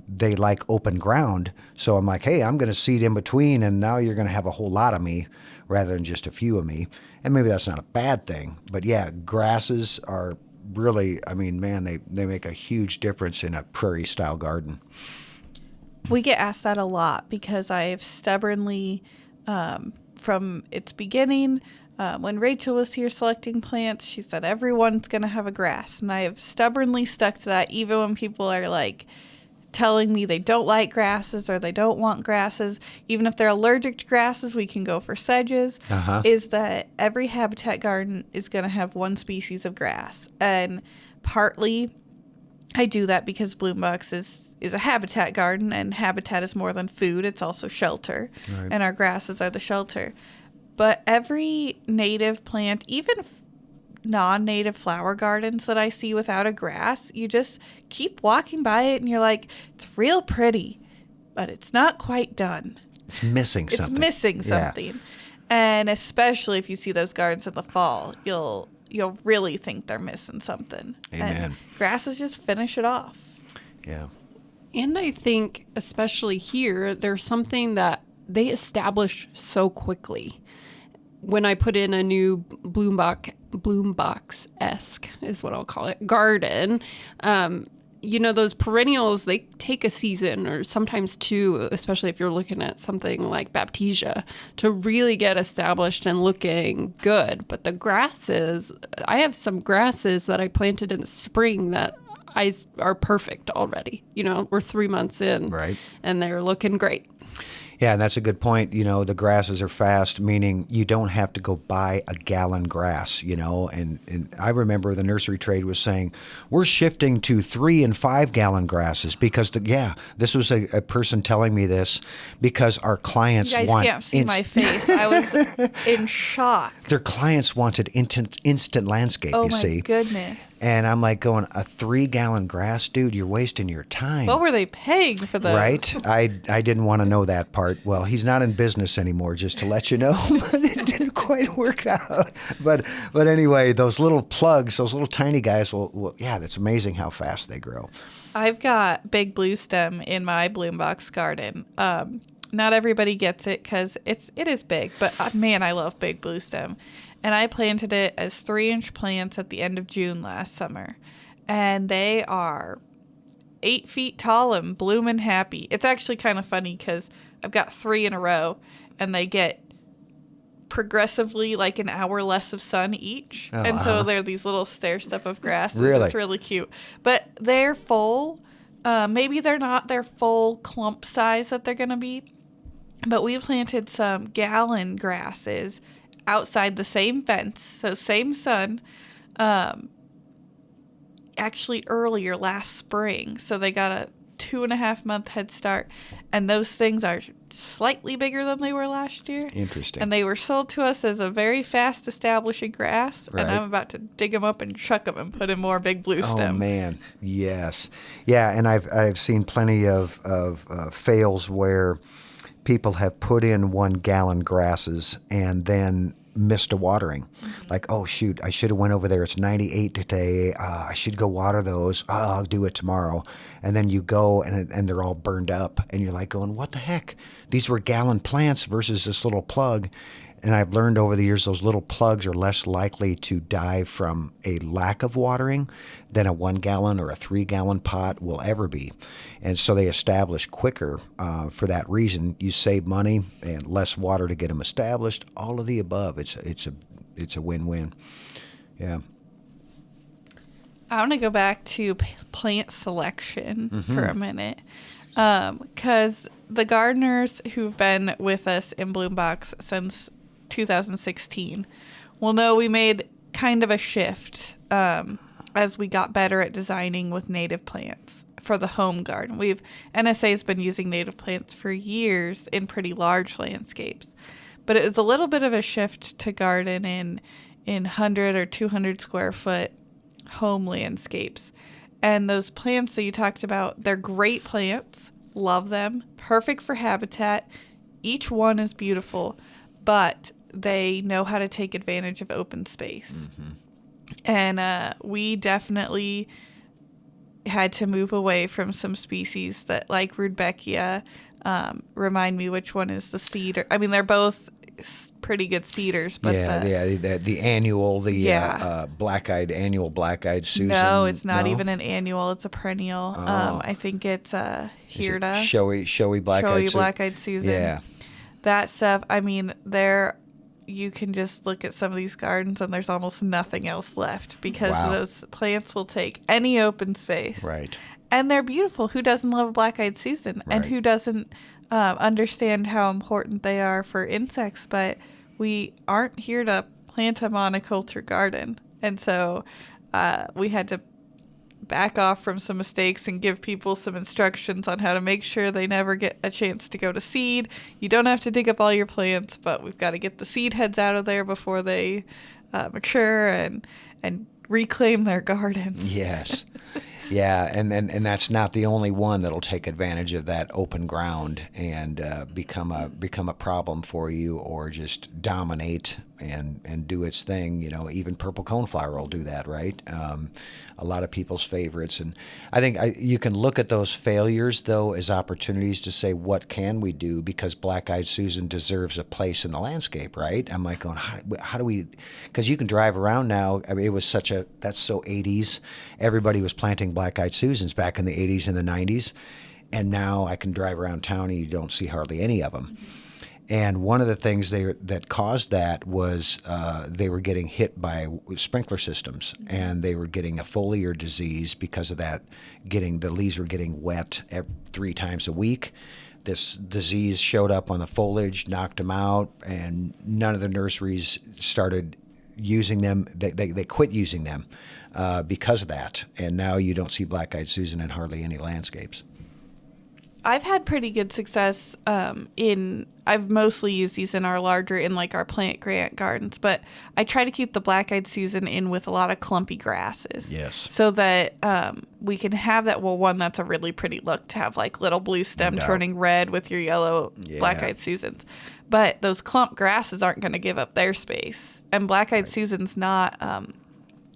[SPEAKER 3] they like open ground. So I'm like, hey, I'm going to seed in between, and now you're going to have a whole lot of me rather than just a few of me. And maybe that's not a bad thing. But yeah, grasses are really, man, they make a huge difference in a prairie-style garden.
[SPEAKER 1] We get asked that a lot because I've stubbornly, from its beginning, when Rachel was here selecting plants, she said everyone's going to have a grass. And I have stubbornly stuck to that, even when people are like telling me they don't like grasses or they don't want grasses. Even if they're allergic to grasses, we can go for sedges. Is that every habitat garden is going to have one species of grass. And partly I do that because Bloombox is a habitat garden, and habitat is more than food. It's also shelter. Right. And our grasses are the shelter. But every native plant, even non-native flower gardens that I see without a grass, you just keep walking by it and you're like, it's real pretty, but it's not quite done.
[SPEAKER 3] It's missing something.
[SPEAKER 1] It's missing something. Yeah. And especially if you see those gardens in the fall, you'll really think they're missing something.
[SPEAKER 3] Amen.
[SPEAKER 1] And grasses just finish it off.
[SPEAKER 2] Yeah. And I think especially here, there's something that they establish so quickly. When I put in a new Bloombox-esque is what I'll call it, garden, those perennials, they take a season or sometimes two, especially if you're looking at something like Baptisia, to really get established and looking good. But the grasses, I have some grasses that I planted in the spring that are perfect already. We're 3 months in,
[SPEAKER 3] right,
[SPEAKER 2] and they're looking great.
[SPEAKER 3] Yeah, and that's a good point. The grasses are fast, meaning you don't have to go buy a gallon grass, and I remember the nursery trade was saying, we're shifting to 3 and 5 gallon grasses because, this was a person telling me this because our clients
[SPEAKER 1] you guys can't see my face. I was in shock.
[SPEAKER 3] Their clients wanted instant landscape, you see.
[SPEAKER 1] Oh, my goodness.
[SPEAKER 3] And I'm like going, a 3 gallon grass? Dude, you're wasting your time.
[SPEAKER 1] What were they paying for those?
[SPEAKER 3] Right? I didn't want to know that part. Well, he's not in business anymore, just to let you know. But it didn't quite work out. But anyway, those little plugs, those little tiny guys, well, that's amazing how fast they grow.
[SPEAKER 1] I've got big blue stem in my Bloombox garden. Not everybody gets it because it is big, but man, I love big blue stem. And I planted it as 3-inch plants at the end of June last summer. And they are 8 feet tall and blooming happy. It's actually kind of funny because I've got 3 in a row, and they get progressively like an hour less of sun each. And so they're these little stair step of grasses.
[SPEAKER 3] Really?
[SPEAKER 1] It's really cute. But they're full. Maybe they're not their full clump size that they're going to be. But we planted some gallon grasses outside the same fence. So same sun. Actually earlier last spring. So they got a 2.5 month head start. And those things are slightly bigger than they were last year.
[SPEAKER 3] Interesting.
[SPEAKER 1] And they were sold to us as a very fast establishing grass.
[SPEAKER 3] Right.
[SPEAKER 1] And I'm about to dig them up and chuck them and put in more big blue stem.
[SPEAKER 3] Oh man, yes, yeah. And I've seen plenty of fails where people have put in 1 gallon grasses and then missed a watering. Like, oh shoot, I should have went over there. It's 98 today. I should go water those. I'll do it tomorrow. And then you go and they're all burned up, and you're like going, what the heck? These were gallon plants versus this little plug. And I've learned over the years those little plugs are less likely to die from a lack of watering than a 1 gallon or a 3 gallon pot will ever be. And so they establish quicker for that reason. You save money and less water to get them established. All of the above. It's a win-win. Yeah.
[SPEAKER 1] I want to go back to plant selection for a minute. Because the gardeners who've been with us in Bloombox since 2016 will know we made kind of a shift as we got better at designing with native plants for the home garden. NSA's been using native plants for years in pretty large landscapes, but it was a little bit of a shift to garden in 100 or 200 square foot home landscapes. And those plants that you talked about, they're great plants, love them, perfect for habitat. Each one is beautiful, but they know how to take advantage of open space. And we definitely had to move away from some species that, like Rudbeckia, remind me which one is the cedar. I mean, they're both pretty good cedars, but
[SPEAKER 3] the annual, black-eyed annual black-eyed Susan.
[SPEAKER 1] No, it's not even an annual. It's a perennial. I think it's Hirta.
[SPEAKER 3] Showy
[SPEAKER 1] black-eyed Susan.
[SPEAKER 3] Yeah.
[SPEAKER 1] That stuff, I mean, you can just look at some of these gardens and there's almost nothing else left because those plants will take any open space.
[SPEAKER 3] Right.
[SPEAKER 1] And they're beautiful. Who doesn't love a black-eyed Susan?
[SPEAKER 3] Right.
[SPEAKER 1] And who doesn't understand how important they are for insects? But we aren't here to plant a monoculture garden. And so we had to back off from some mistakes and give people some instructions on how to make sure they never get a chance to go to seed. You don't have to dig up all your plants, but we've got to get the seed heads out of there before they mature and reclaim their gardens.
[SPEAKER 3] Yes. Yeah, and that's not the only one that'll take advantage of that open ground and become a problem for you, or just dominate and do its thing. You know, even purple coneflower will do that, right? A lot of people's favorites, and I think you can look at those failures though as opportunities to say, what can we do? Because black-eyed Susan deserves a place in the landscape, right? I'm like going, how do we? Because you can drive around now. I mean, that's so 80s. Everybody was planting black-eyed Susans back in the 80s and the 90s, and now I can drive around town and you don't see hardly any of them. And one of the things that caused that was they were getting hit by sprinkler systems, and they were getting a foliar disease because of that. The leaves were getting wet 3 times a week. This disease showed up on the foliage, knocked them out, and none of the nurseries started using them. They quit using them because of that. And now you don't see black-eyed Susan in hardly any landscapes.
[SPEAKER 1] I've had pretty good success I've mostly used these in our plant grant gardens, but I try to keep the black-eyed Susan in with a lot of clumpy grasses.
[SPEAKER 3] Yes.
[SPEAKER 1] So that we can have that, one that's a really pretty look to have like little blue stem turning red with your yellow black-eyed Susans. But those clump grasses aren't going to give up their space. And black-eyed Susan's not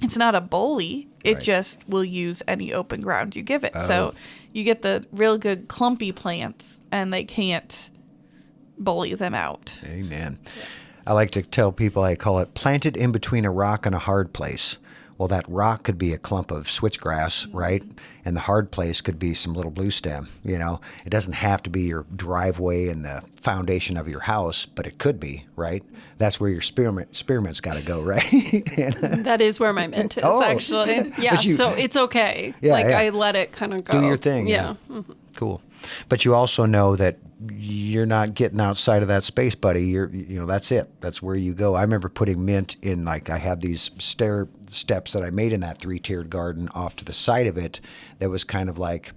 [SPEAKER 1] it's not a bully. It just will use any open ground you give it. Oh. So you get the real good clumpy plants, and they can't bully them out.
[SPEAKER 3] Amen. Yeah. I like to tell people, I call it planted in between a rock and a hard place. Well, that rock could be a clump of switchgrass, right? And the hard place could be some little blue stem, It doesn't have to be your driveway and the foundation of your house, but it could be, right? That's where your spearmint's got to go, right?
[SPEAKER 2] That is where my mint is, actually. Yeah, so it's okay.
[SPEAKER 3] Yeah,
[SPEAKER 2] I let it kind of go.
[SPEAKER 3] Do your thing. Yeah. Mm-hmm. Cool. But you also know that you're not getting outside of that space, buddy. That's it. That's where you go. I remember putting mint in, I had these stair steps that I made in that 3-tiered garden off to the side of it that was kind of like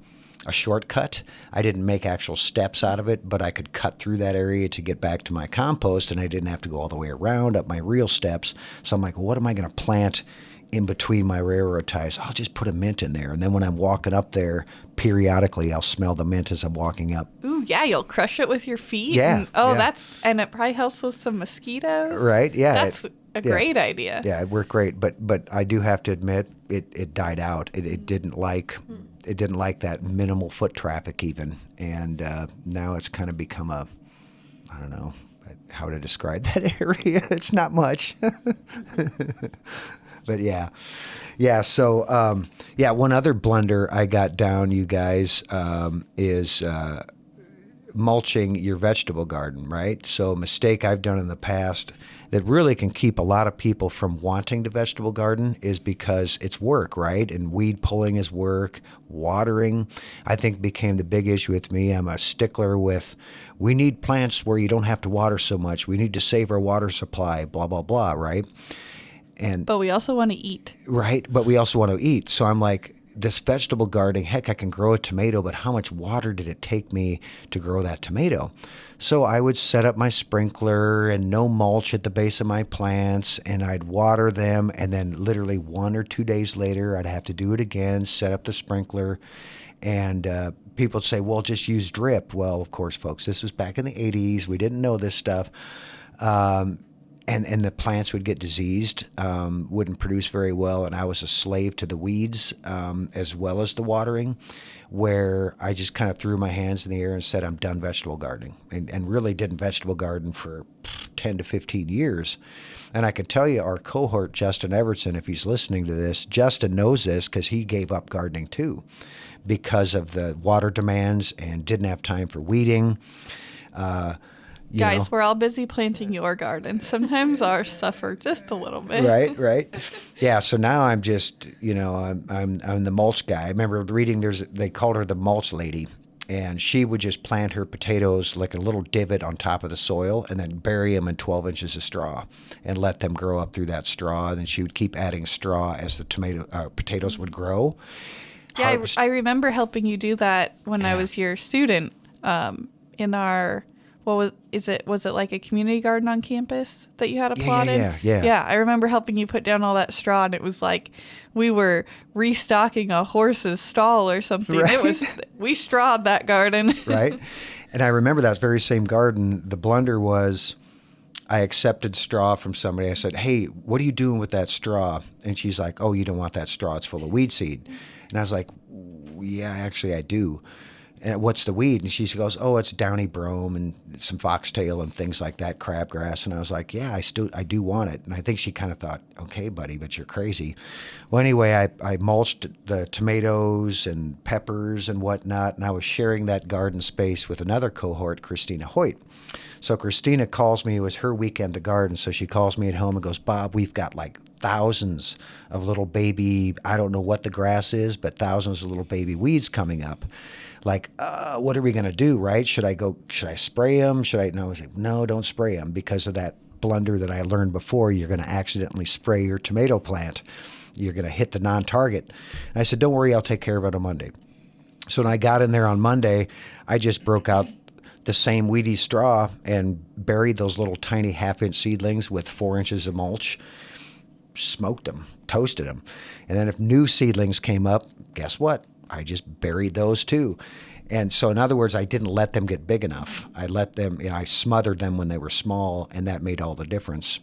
[SPEAKER 3] a shortcut. I didn't make actual steps out of it, but I could cut through that area to get back to my compost, and I didn't have to go all the way around up my real steps. So I'm like, well, what am I going to plant in between my railroad ties? I'll just put a mint in there. And then when I'm walking up there, periodically I'll smell the mint as I'm walking up.
[SPEAKER 1] Ooh, yeah, you'll crush it with your feet.
[SPEAKER 3] Yeah.
[SPEAKER 1] And it probably helps with some mosquitoes.
[SPEAKER 3] Right, yeah.
[SPEAKER 1] That's a great idea.
[SPEAKER 3] Yeah, it worked great. But I do have to admit, it died out. It didn't like that minimal foot traffic even. And now it's kind of become I don't know how to describe that area. It's not much. But yeah. So one other blunder I got down, you guys, is mulching your vegetable garden, right? So a mistake I've done in the past that really can keep a lot of people from wanting the vegetable garden is because it's work, right? And weed pulling is work. Watering, I think, became the big issue with me. I'm a stickler with, we need plants where you don't have to water so much. We need to save our water supply, blah, blah, blah, right? But
[SPEAKER 1] we also want to eat.
[SPEAKER 3] Right, but we also want to eat. So I'm like, this vegetable gardening, heck, I can grow a tomato, but how much water did it take me to grow that tomato? So I would set up my sprinkler and no mulch at the base of my plants, and I'd water them, and then literally 1 or 2 days later, I'd have to do it again, set up the sprinkler, and people would say, well, just use drip. Well, of course, folks, this was back in the 80s. We didn't know this stuff. And the plants would get diseased, wouldn't produce very well, and I was a slave to the weeds as well as the watering, where I just kind of threw my hands in the air and said, I'm done vegetable gardening, and really didn't vegetable garden for 10 to 15 years. And I can tell you our cohort, Justin Evertson, if he's listening to this, Justin knows this because he gave up gardening because of the water demands and didn't have time for weeding.
[SPEAKER 1] Guys, we're all busy planting your garden. Sometimes ours suffer just a little bit.
[SPEAKER 3] Right. Yeah, so now I'm just, I'm the mulch guy. I remember reading they called her the mulch lady, and she would just plant her potatoes like a little divot on top of the soil and then bury them in 12 inches of straw and let them grow up through that straw. And then she would keep adding straw as the potatoes would grow.
[SPEAKER 1] Yeah, I remember helping you do that when I was your student in our... Was it like a community garden on campus that you had a plot in?
[SPEAKER 3] Yeah.
[SPEAKER 1] Yeah, I remember helping you put down all that straw, and it was like we were restocking a horse's stall or something.
[SPEAKER 3] Right.
[SPEAKER 1] We strawed that garden.
[SPEAKER 3] Right. And I remember that very same garden. The blunder was I accepted straw from somebody. I said, hey, what are you doing with that straw? And she's like, oh, you don't want that straw. It's full of weed seed. And I was like, yeah, actually I do. And what's the weed? And she goes, oh, it's downy brome and some foxtail and things like that, crabgrass. And I was like, yeah, I do want it. And I think she kind of thought, okay, buddy, but you're crazy. Well, anyway, I mulched the tomatoes and peppers and whatnot, and I was sharing that garden space with another cohort, Christina Hoyt. So Christina calls me. It was her weekend to garden, so she calls me at home and goes, Bob, we've got like thousands of little baby, I don't know what the grass is, but thousands of little baby weeds coming up. Like, what are we going to do, right? Should I spray them? No, I was like, no, don't spray them because of that blunder that I learned before. You're going to accidentally spray your tomato plant. You're going to hit the non-target. And I said, don't worry, I'll take care of it on Monday. So when I got in there on Monday, I just broke out the same weedy straw and buried those little tiny half-inch seedlings with 4 inches of mulch, smoked them, toasted them. And then if new seedlings came up, guess what? I just buried those too. And so in other words, I didn't let them get big enough. I let them, I smothered them when they were small, and that made all the difference.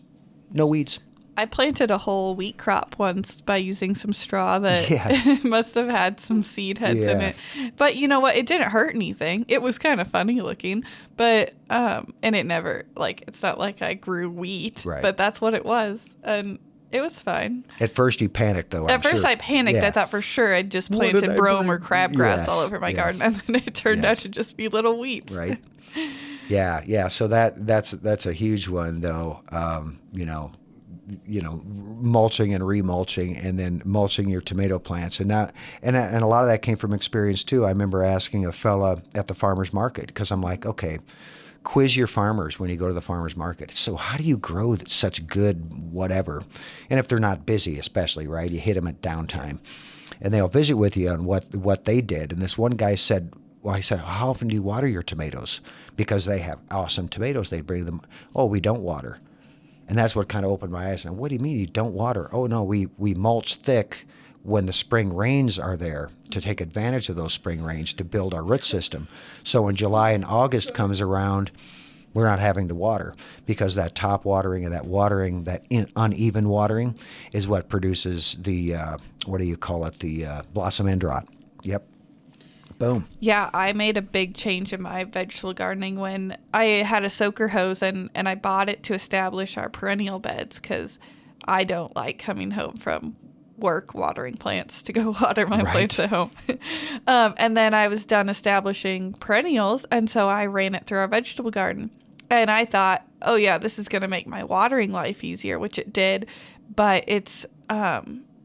[SPEAKER 3] No weeds.
[SPEAKER 1] I planted a whole wheat crop once by using some straw that must have had some seed heads in it. But you know what? It didn't hurt anything. It was kind of funny looking, but, and it never, it's not like I grew wheat, but that's what it was. And It was fine.
[SPEAKER 3] At first you panicked, though.
[SPEAKER 1] At first
[SPEAKER 3] sure.
[SPEAKER 1] I panicked.
[SPEAKER 3] Yeah.
[SPEAKER 1] I thought for sure I'd just
[SPEAKER 3] What did
[SPEAKER 1] planted
[SPEAKER 3] I
[SPEAKER 1] brome or
[SPEAKER 3] bring?
[SPEAKER 1] crabgrass all
[SPEAKER 3] Yes,
[SPEAKER 1] over my
[SPEAKER 3] yes.
[SPEAKER 1] garden, and then it turned out
[SPEAKER 3] Yes.
[SPEAKER 1] to just be little weeds.
[SPEAKER 3] Right. Yeah. So that's a huge one, though. Mulching and remulching, and then mulching your tomato plants, and a lot of that came from experience too. I remember asking a fella at the farmer's market, because I'm like, okay, quiz your farmers when you go to the farmer's market. So how do you grow such good whatever? And if they're not busy, especially, right, you hit them at downtime, and they'll visit with you on what they did. And this one guy said, well, I said, how often do you water your tomatoes? Because they have awesome tomatoes. They bring them. Oh, we don't water. And that's what kind of opened my eyes. And what do you mean you don't water? Oh, no, we mulch thick when the spring rains are there to take advantage of those spring rains to build our root system. So when July and August comes around, we're not having to water, because that top watering and that uneven watering is what produces the, the blossom end rot. Yep. Boom.
[SPEAKER 1] Yeah, I made a big change in my vegetable gardening when I had a soaker hose and I bought it to establish our perennial beds, because I don't like coming home from work watering plants to go water my plants at home. And then I was done establishing perennials, and so I ran it through our vegetable garden. And I thought, oh yeah, this is going to make my watering life easier, which it did, but it's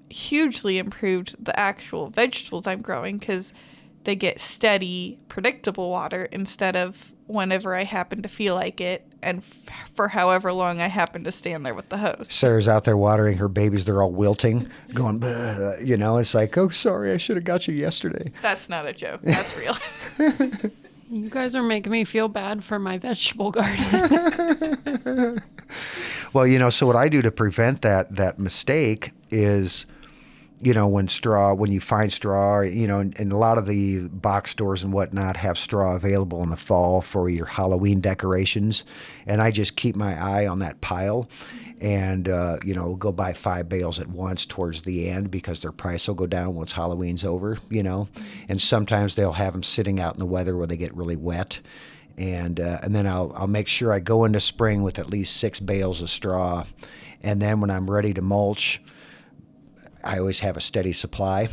[SPEAKER 1] hugely improved the actual vegetables I'm growing, because they get steady, predictable water instead of whenever I happen to feel like it, and for however long I happen to stand there with the hose.
[SPEAKER 3] Sarah's out there watering her babies. They're all wilting, going, "Bleh," it's like, oh, sorry, I should have got you yesterday.
[SPEAKER 1] That's not a joke. That's real.
[SPEAKER 2] You guys are making me feel bad for my vegetable garden.
[SPEAKER 3] Well, so what I do to prevent that mistake is, when you find straw, and a lot of the box stores and whatnot have straw available in the fall for your Halloween decorations. And I just keep my eye on that pile and, go buy 5 bales at once towards the end, because their price will go down once Halloween's over, And sometimes they'll have them sitting out in the weather where they get really wet. And then I'll make sure I go into spring with at least 6 bales of straw. And then when I'm ready to mulch, I always have a steady supply.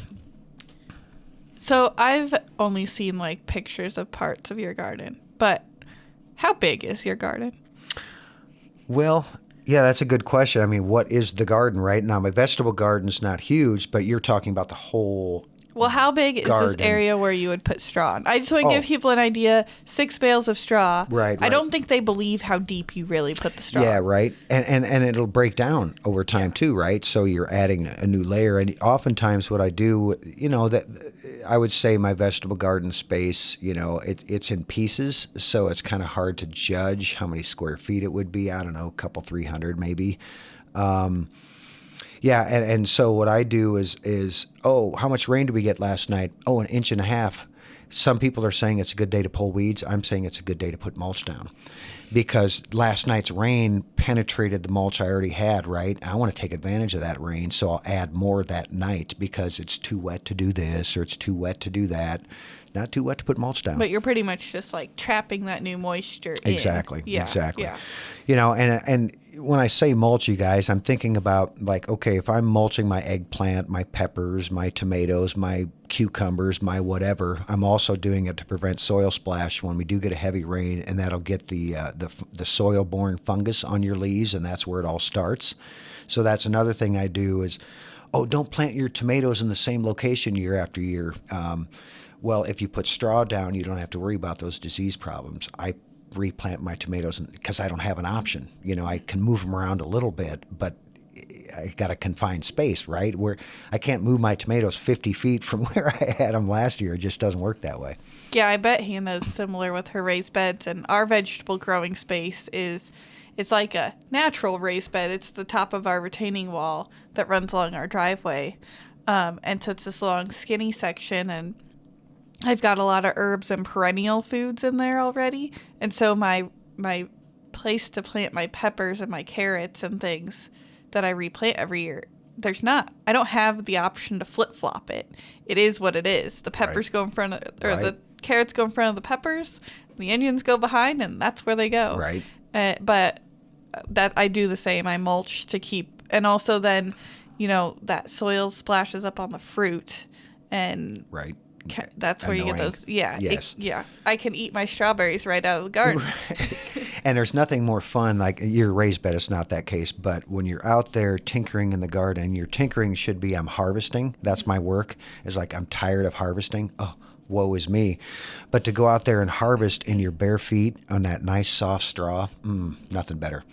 [SPEAKER 1] So I've only seen pictures of parts of your garden, but how big is your garden?
[SPEAKER 3] Well, yeah, that's a good question. I mean, what is the garden, right? Now, my vegetable garden's not huge, but you're talking about the whole
[SPEAKER 1] Well, how big is
[SPEAKER 3] garden.
[SPEAKER 1] this area where you would put straw in? I just want to give people an idea. 6 bales of straw.
[SPEAKER 3] Right.
[SPEAKER 1] I don't think they believe how deep you really put the straw.
[SPEAKER 3] Yeah, right. And it'll break down over time too, right? So you're adding a new layer. And oftentimes what I do, that I would say my vegetable garden space, it's in pieces. So it's kind of hard to judge how many square feet it would be. I don't know, a couple, 300 maybe. Yeah, and so what I do is, how much rain did we get last night? Oh, 1.5 inches. Some people are saying it's a good day to pull weeds. I'm saying it's a good day to put mulch down, because last night's rain penetrated the mulch I already had, right? I want to take advantage of that rain, so I'll add more that night, because it's too wet to do this or it's too wet to do that. Not too wet to put mulch down.
[SPEAKER 1] But you're pretty much just trapping that new moisture in.
[SPEAKER 3] Exactly.
[SPEAKER 1] Yeah.
[SPEAKER 3] Exactly.
[SPEAKER 1] Yeah.
[SPEAKER 3] And when I say mulch, you guys, I'm thinking about okay, if I'm mulching my eggplant, my peppers, my tomatoes, my cucumbers, my whatever, I'm also doing it to prevent soil splash when we do get a heavy rain, and that'll get the soil-borne fungus on your leaves, and that's where it all starts. So that's another thing I do is, don't plant your tomatoes in the same location year after year. Well, if you put straw down, you don't have to worry about those disease problems. I replant my tomatoes because I don't have an option. I can move them around a little bit, but I got a confined space, right? Where I can't move my tomatoes 50 feet from where I had them last year. It just doesn't work that way.
[SPEAKER 1] Yeah, I bet Hannah's similar with her raised beds, and our vegetable growing space it's like a natural raised bed. It's the top of our retaining wall that runs along our driveway. And so it's this long skinny section, and I've got a lot of herbs and perennial foods in there already. And so my place to plant my peppers and my carrots and things that I replant every year, I don't have the option to flip-flop it. It is what it is. The peppers go in front of, the carrots go in front of the peppers, the onions go behind, and that's where they go.
[SPEAKER 3] Right.
[SPEAKER 1] But that I do the same. I mulch to keep and also then, that soil splashes up on the fruit, and
[SPEAKER 3] Right.
[SPEAKER 1] That's where you get
[SPEAKER 3] Annoying.
[SPEAKER 1] those. Yeah.
[SPEAKER 3] Yes.
[SPEAKER 1] I can eat my strawberries right out of the garden.
[SPEAKER 3] And there's nothing more fun, like your raised bed, it's not that case, but when you're out there tinkering in the garden, your tinkering should be, I'm harvesting. That's my work. It's like, I'm tired of harvesting. Oh, woe is me. But to go out there and harvest in your bare feet on that nice soft straw, nothing better.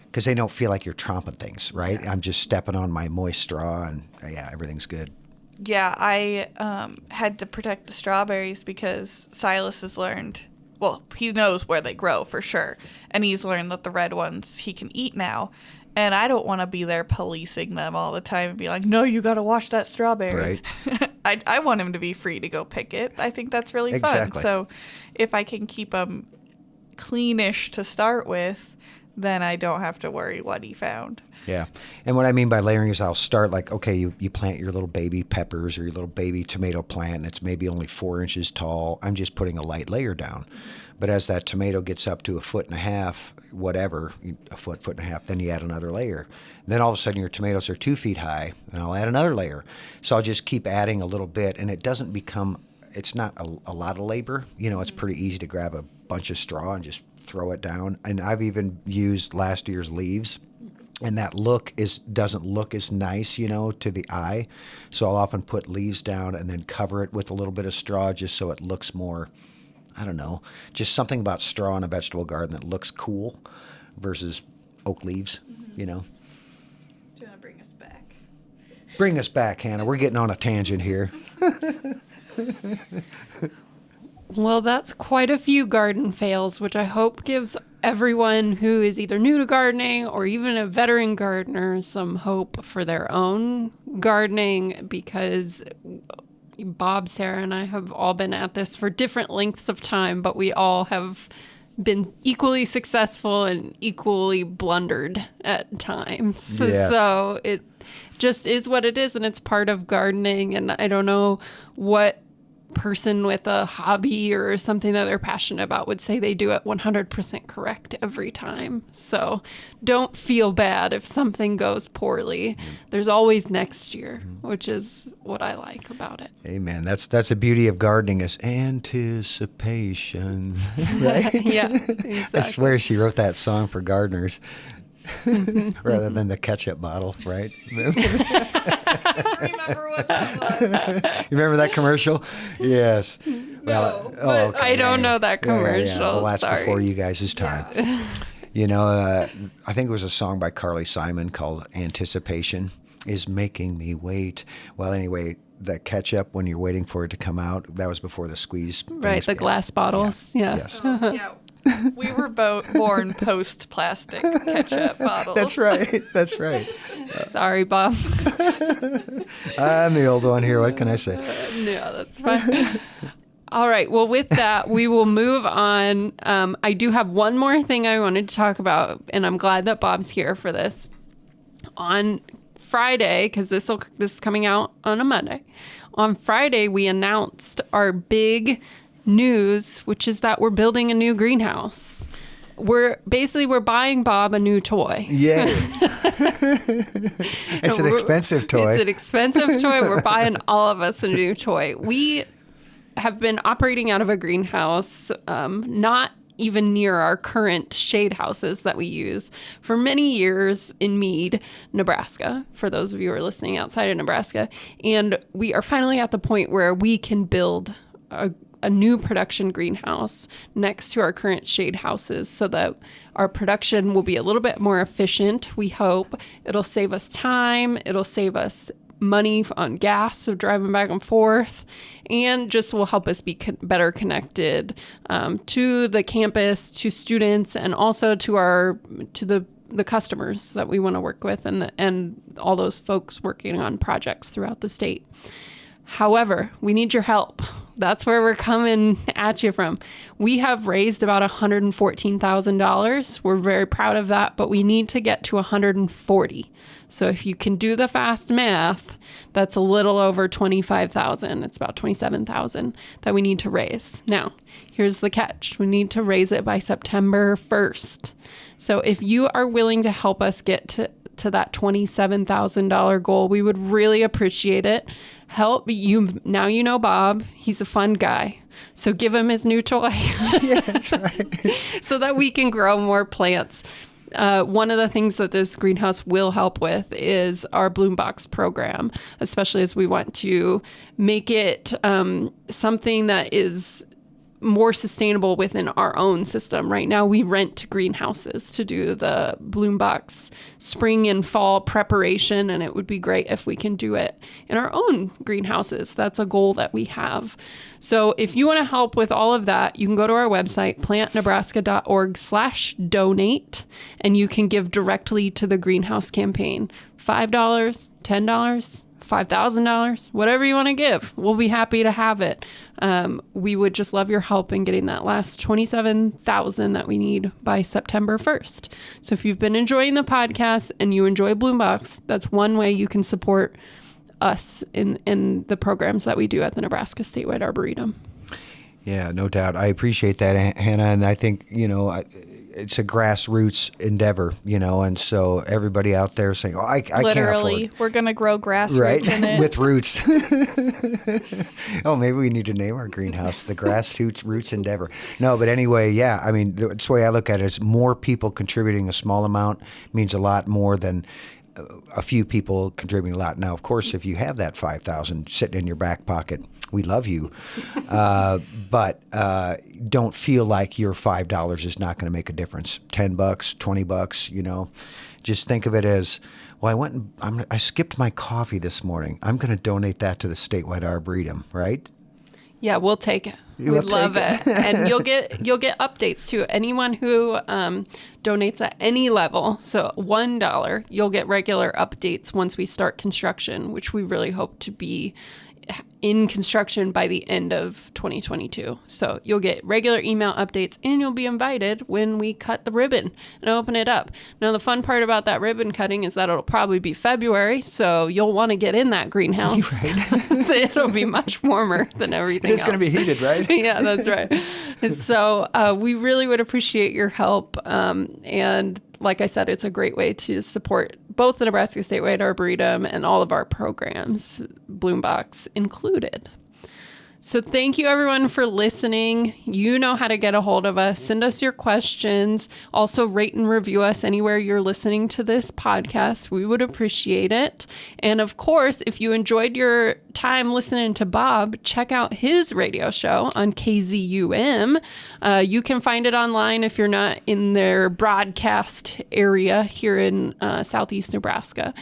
[SPEAKER 3] Because they don't feel like you're tromping things, right?
[SPEAKER 1] Yeah.
[SPEAKER 3] I'm just stepping on my moist straw, and yeah, everything's good.
[SPEAKER 1] Yeah, I had to protect the strawberries because Silas has learned, well, he knows where they grow for sure, and he's learned that the red ones he can eat now, and I don't want to be there policing them all the time and be like, no, you got to wash that strawberry.
[SPEAKER 3] Right.
[SPEAKER 1] I want him to be free to go pick it. I think that's really
[SPEAKER 3] Exactly.
[SPEAKER 1] fun. So if I can keep them cleanish to start with, then I don't have to worry what he found.
[SPEAKER 3] Yeah. And what I mean by layering is I'll start like, okay, you plant your little baby peppers or your little baby tomato plant, and it's maybe only 4 inches tall. I'm just putting a light layer down. But as that tomato gets up to 1.5 feet, whatever, a foot, 1.5 feet, then you add another layer. Then all of a sudden your tomatoes are 2 feet high, and I'll add another layer. So I'll just keep adding a little bit, and it doesn't become, it's not a lot of labor. It's pretty easy to grab a bunch of straw and just throw it down. And I've even used last year's leaves, and that doesn't look as nice, to the eye. So I'll often put leaves down and then cover it with a little bit of straw just so it looks more, I don't know, just something about straw in a vegetable garden that looks cool versus oak leaves,
[SPEAKER 1] Do you want to bring us back?
[SPEAKER 3] Bring us back, Hannah. We're getting on a tangent here.
[SPEAKER 2] Well, that's quite a few garden fails, which I hope gives everyone who is either new to gardening or even a veteran gardener some hope for their own gardening, because Bob, Sarah, and I have all been at this for different lengths of time, but we all have been equally successful and equally blundered at times.
[SPEAKER 3] Yes.
[SPEAKER 2] So it just is what it is, and it's part of gardening. And I don't know what person with a hobby or something that they're passionate about would say they do it 100% correct every time. So don't feel bad if something goes poorly. There's always next year, which is what I like about it.
[SPEAKER 3] Amen. That's the beauty of gardening, is anticipation. Right?
[SPEAKER 2] Yeah, exactly.
[SPEAKER 3] I swear she wrote that song for gardeners rather than the ketchup bottle, right?
[SPEAKER 1] I don't remember what that was.
[SPEAKER 3] You remember that commercial? Yes.
[SPEAKER 1] No,
[SPEAKER 2] but I don't know that commercial.
[SPEAKER 3] Yeah. Well, that's
[SPEAKER 2] Sorry.
[SPEAKER 3] before you guys' time. I think it was a song by Carly Simon called Anticipation is Making Me Wait. Well, anyway, the ketchup, when you're waiting for it to come out, that was before the squeeze.
[SPEAKER 2] Right,
[SPEAKER 3] things.
[SPEAKER 2] the glass bottles. Yeah.
[SPEAKER 3] Yes.
[SPEAKER 1] Yeah. We were born post-plastic ketchup bottles.
[SPEAKER 3] That's right. That's right.
[SPEAKER 2] Sorry, Bob.
[SPEAKER 3] I'm the old one here. What can I say?
[SPEAKER 2] No, that's fine. All right. Well, with that, we will move on. I do have one more thing I wanted to talk about, and I'm glad that Bob's here for this. On Friday, because this is coming out on a Monday. On Friday, we announced our big news, which is that we're building a new greenhouse. We're buying Bob a new toy.
[SPEAKER 3] Yeah. It's an expensive toy.
[SPEAKER 2] It's an expensive toy. We're buying all of us a new toy. We have been operating out of a greenhouse, not even near our current shade houses that we use, for many years in Mead, Nebraska, for those of you who are listening outside of Nebraska. And we are finally at the point where we can build a new production greenhouse next to our current shade houses so that our production will be a little bit more efficient. We hope it'll save us time. It'll save us money on gas, so driving back and forth, and just will help us be better connected to the campus, to students, and also to the customers that we want to work with, and all those folks working on projects throughout the state. However, we need your help. That's where we're coming at you from. We have raised about $114,000. We're very proud of that, but we need to get to 140. So if you can do the fast math, that's a little over 25,000. It's about 27,000 that we need to raise. Now, here's the catch. We need to raise it by September 1st. So if you are willing to help us get to that $27,000 goal. We would really appreciate it. Help you. Now you know Bob. He's a fun guy. So give him his new toy.
[SPEAKER 3] Yeah, that's right.
[SPEAKER 2] So that we can grow more plants. One of the things that this greenhouse will help with is our Bloom Box program, especially as we want to make it something that is more sustainable within our own system. Right now, we rent greenhouses to do the Bloom Box spring and fall preparation, and it would be great if we can do it in our own greenhouses. That's a goal that we have. So if you want to help with all of that, you can go to our website, plantnebraska.org/donate, and you can give directly to the greenhouse campaign. $5, $10, $5,000, whatever you want to give. We'll be happy to have it. We would just love your help in getting that last $27,000 that we need by September 1st. So if you've been enjoying the podcast and you enjoy Bloom Box, that's one way you can support us in the programs that we do at the Nebraska Statewide Arboretum.
[SPEAKER 3] Yeah, no doubt. I appreciate that, Hannah. And I think, it's a grassroots endeavor, and so everybody out there saying, "Oh, I can't afford."
[SPEAKER 1] Literally, we're gonna grow grass roots in it.
[SPEAKER 3] With roots. Oh, maybe we need to name our greenhouse the Grassroots Endeavor. No, but anyway, yeah. I mean, the way I look at it is more people contributing a small amount means a lot more than a few people contributing a lot. Now, of course, if you have that $5,000 sitting in your back pocket, we love you, but don't feel like your $5 is not going to make a difference. $10, $20, just think of it as, well, I skipped my coffee this morning. I'm going to donate that to the Statewide Arboretum, right?
[SPEAKER 2] Yeah, we'll take it. We love it. And you'll get updates too. Anyone who donates at any level, so $1, you'll get regular updates once we start construction, which we really hope to be in construction by the end of 2022. So you'll get regular email updates, and you'll be invited when we cut the ribbon and open it up. Now, the fun part about that ribbon cutting is that it'll probably be February, so you'll want to get in that greenhouse. Right. So it'll be much warmer than everything else.
[SPEAKER 3] It's going to be heated, right?
[SPEAKER 2] Yeah, that's right. So we really would appreciate your help. And like I said, it's a great way to support both the Nebraska Statewide Arboretum and all of our programs, Bloom Box included. So thank you, everyone, for listening. You know how to get a hold of us. Send us your questions. Also, rate and review us anywhere you're listening to this podcast. We would appreciate it. And of course, if you enjoyed your time listening to Bob, check out his radio show on KZUM. You can find it online if you're not in their broadcast area here in southeast Nebraska.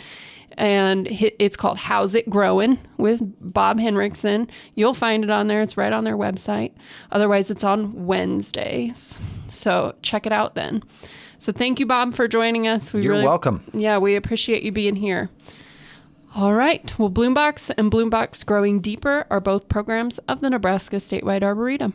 [SPEAKER 2] And it's called How's It Growing with Bob Henrickson. You'll find it on there. It's right on their website. Otherwise, it's on Wednesdays. So check it out then. So thank you, Bob, for joining us.
[SPEAKER 3] You're welcome.
[SPEAKER 2] Yeah, we appreciate you being here. All right. Well, Bloom Box and Bloom Box Growing Deeper are both programs of the Nebraska Statewide Arboretum.